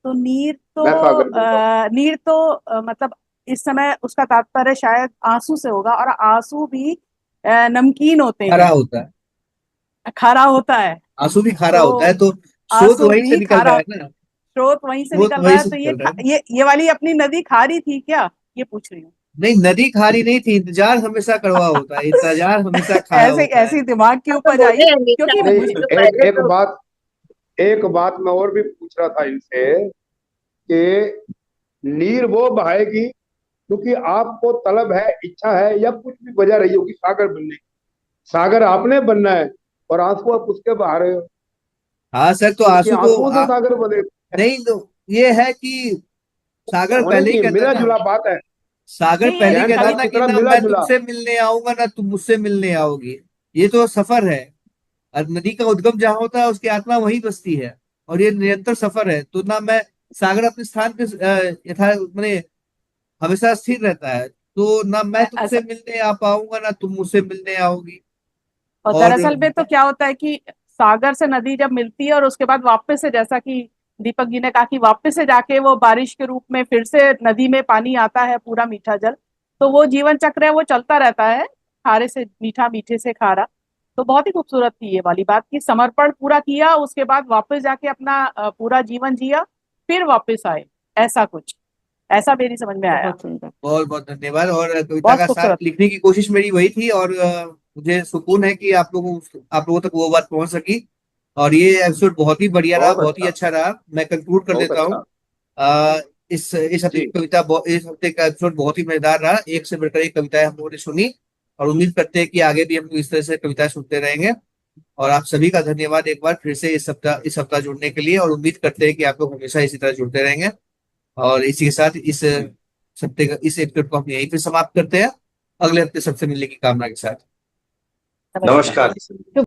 तो मैं सागर बनूंगा। नीर तो मतलब इस समय उसका तात्पर्य शायद आंसू से होगा, और आंसू भी नमकीन होते खारा हैं, होता है, खारा होता है। आंसू भी खारा होता है, तो तो स्रोत आंसू वहीं से भी निकल रहा खारा, है ना, स्रोत वहीं से स्रोत निकल रहा वहीं है। से तो निकल रहा है ना। ये वाली अपनी नदी खारी थी क्या, ये पूछ रही हूँ। नहीं, नदी खारी नहीं थी, इंतजार हमेशा कड़वा होता है, इंतजार हमेशा खारा ऐसे होता है। ऐसी दिमाग की हम तो उपज आई, बोले हैं मीठा क्योंकि नहीं, मुझे तो एक पहले एक तो बात, एक बात मैं और भी पूछ रहा था इनसे कि नीर वो बहाएगी क्योंकि आपको तलब है, इच्छा है, या कुछ भी वजह रही होगी सागर बनने की। सागर आपने बनना है और आंसू आप उसके बहा रहे हो, हाँ सर, तो क्योंकि आंसू तो आंसुओं से सागर बने। नहीं तो ये है कि सागर होने पहले ही की कहता मिला ना, जुला बात है, सागर नहीं पहले ही ये कहने कहता का कवि ना कि कितना ना मिला मैं जुला। तुमसे मिलने आऊंगा ना तुम मुझसे मिलने आओगी। ये तो सफर है, और नदी का उद्गम जहां होता है उसकी आत्मा वहीं बसती है, और ये निरंतर सफर है। तो ना मैं, सागर अपने स्थान पे यथा मैंने हमेशा स्थिर रहता है, तो ना मैं तुमसे ऐसा, मिलने आ पाऊंगा ना तुम मुझसे मिलने आओगी। और और दरअसल में तो क्या होता है कि सागर से नदी जब मिलती है और उसके बाद वापस से, जैसा कि दीपक जी ने कहा कि वापस से जाके वो बारिश के रूप में फिर से नदी में पानी आता है, पूरा मीठा जल, तो वो जीवन चक्र है, वो चलता रहता है, खारे से मीठा, मीठे से खारा। तो बहुत ही खूबसूरत थी ये वाली बात कि समर्पण पूरा किया, उसके बाद वापस जाके अपना पूरा जीवन जिया, फिर वापस आए, ऐसा कुछ, ऐसा मेरी समझ में आया। बहुत सुंदर। बहुत बहुत धन्यवाद। और कविता बहुत का सार खूबसूरत। लिखने की कोशिश मेरी वही थी, और मुझे सुकून है कि आप लोगों तक वो बात पहुंच सकी। और ये एपिसोड बहुत ही बढ़िया रहा, बहुत बहुत ही अच्छा, अच्छा रहा। मैं कंक्लूड कर बहुत देता हूँ। अच्छा। इस हफ्ते की जी, कविता इस हफ्ते का एपिसोड बहुत ही मजेदार रहा, एक से बढ़कर एक कविताएं हम लोगों ने सुनी, और उम्मीद करते हैं कि आगे भी हम लोग इस तरह से कविताएं सुनते रहेंगे। और आप सभी का धन्यवाद एक बार फिर से इस हफ्ता जुड़ने के लिए, और उम्मीद करते हैं कि आप लोग हमेशा इसी तरह जुड़ते रहेंगे। और इसी के साथ इस एपिसोड को हम यहीं पे समाप्त करते हैं। अगले हफ्ते सबसे मिलने की कामना के साथ। नमस्कार। नमस्कार।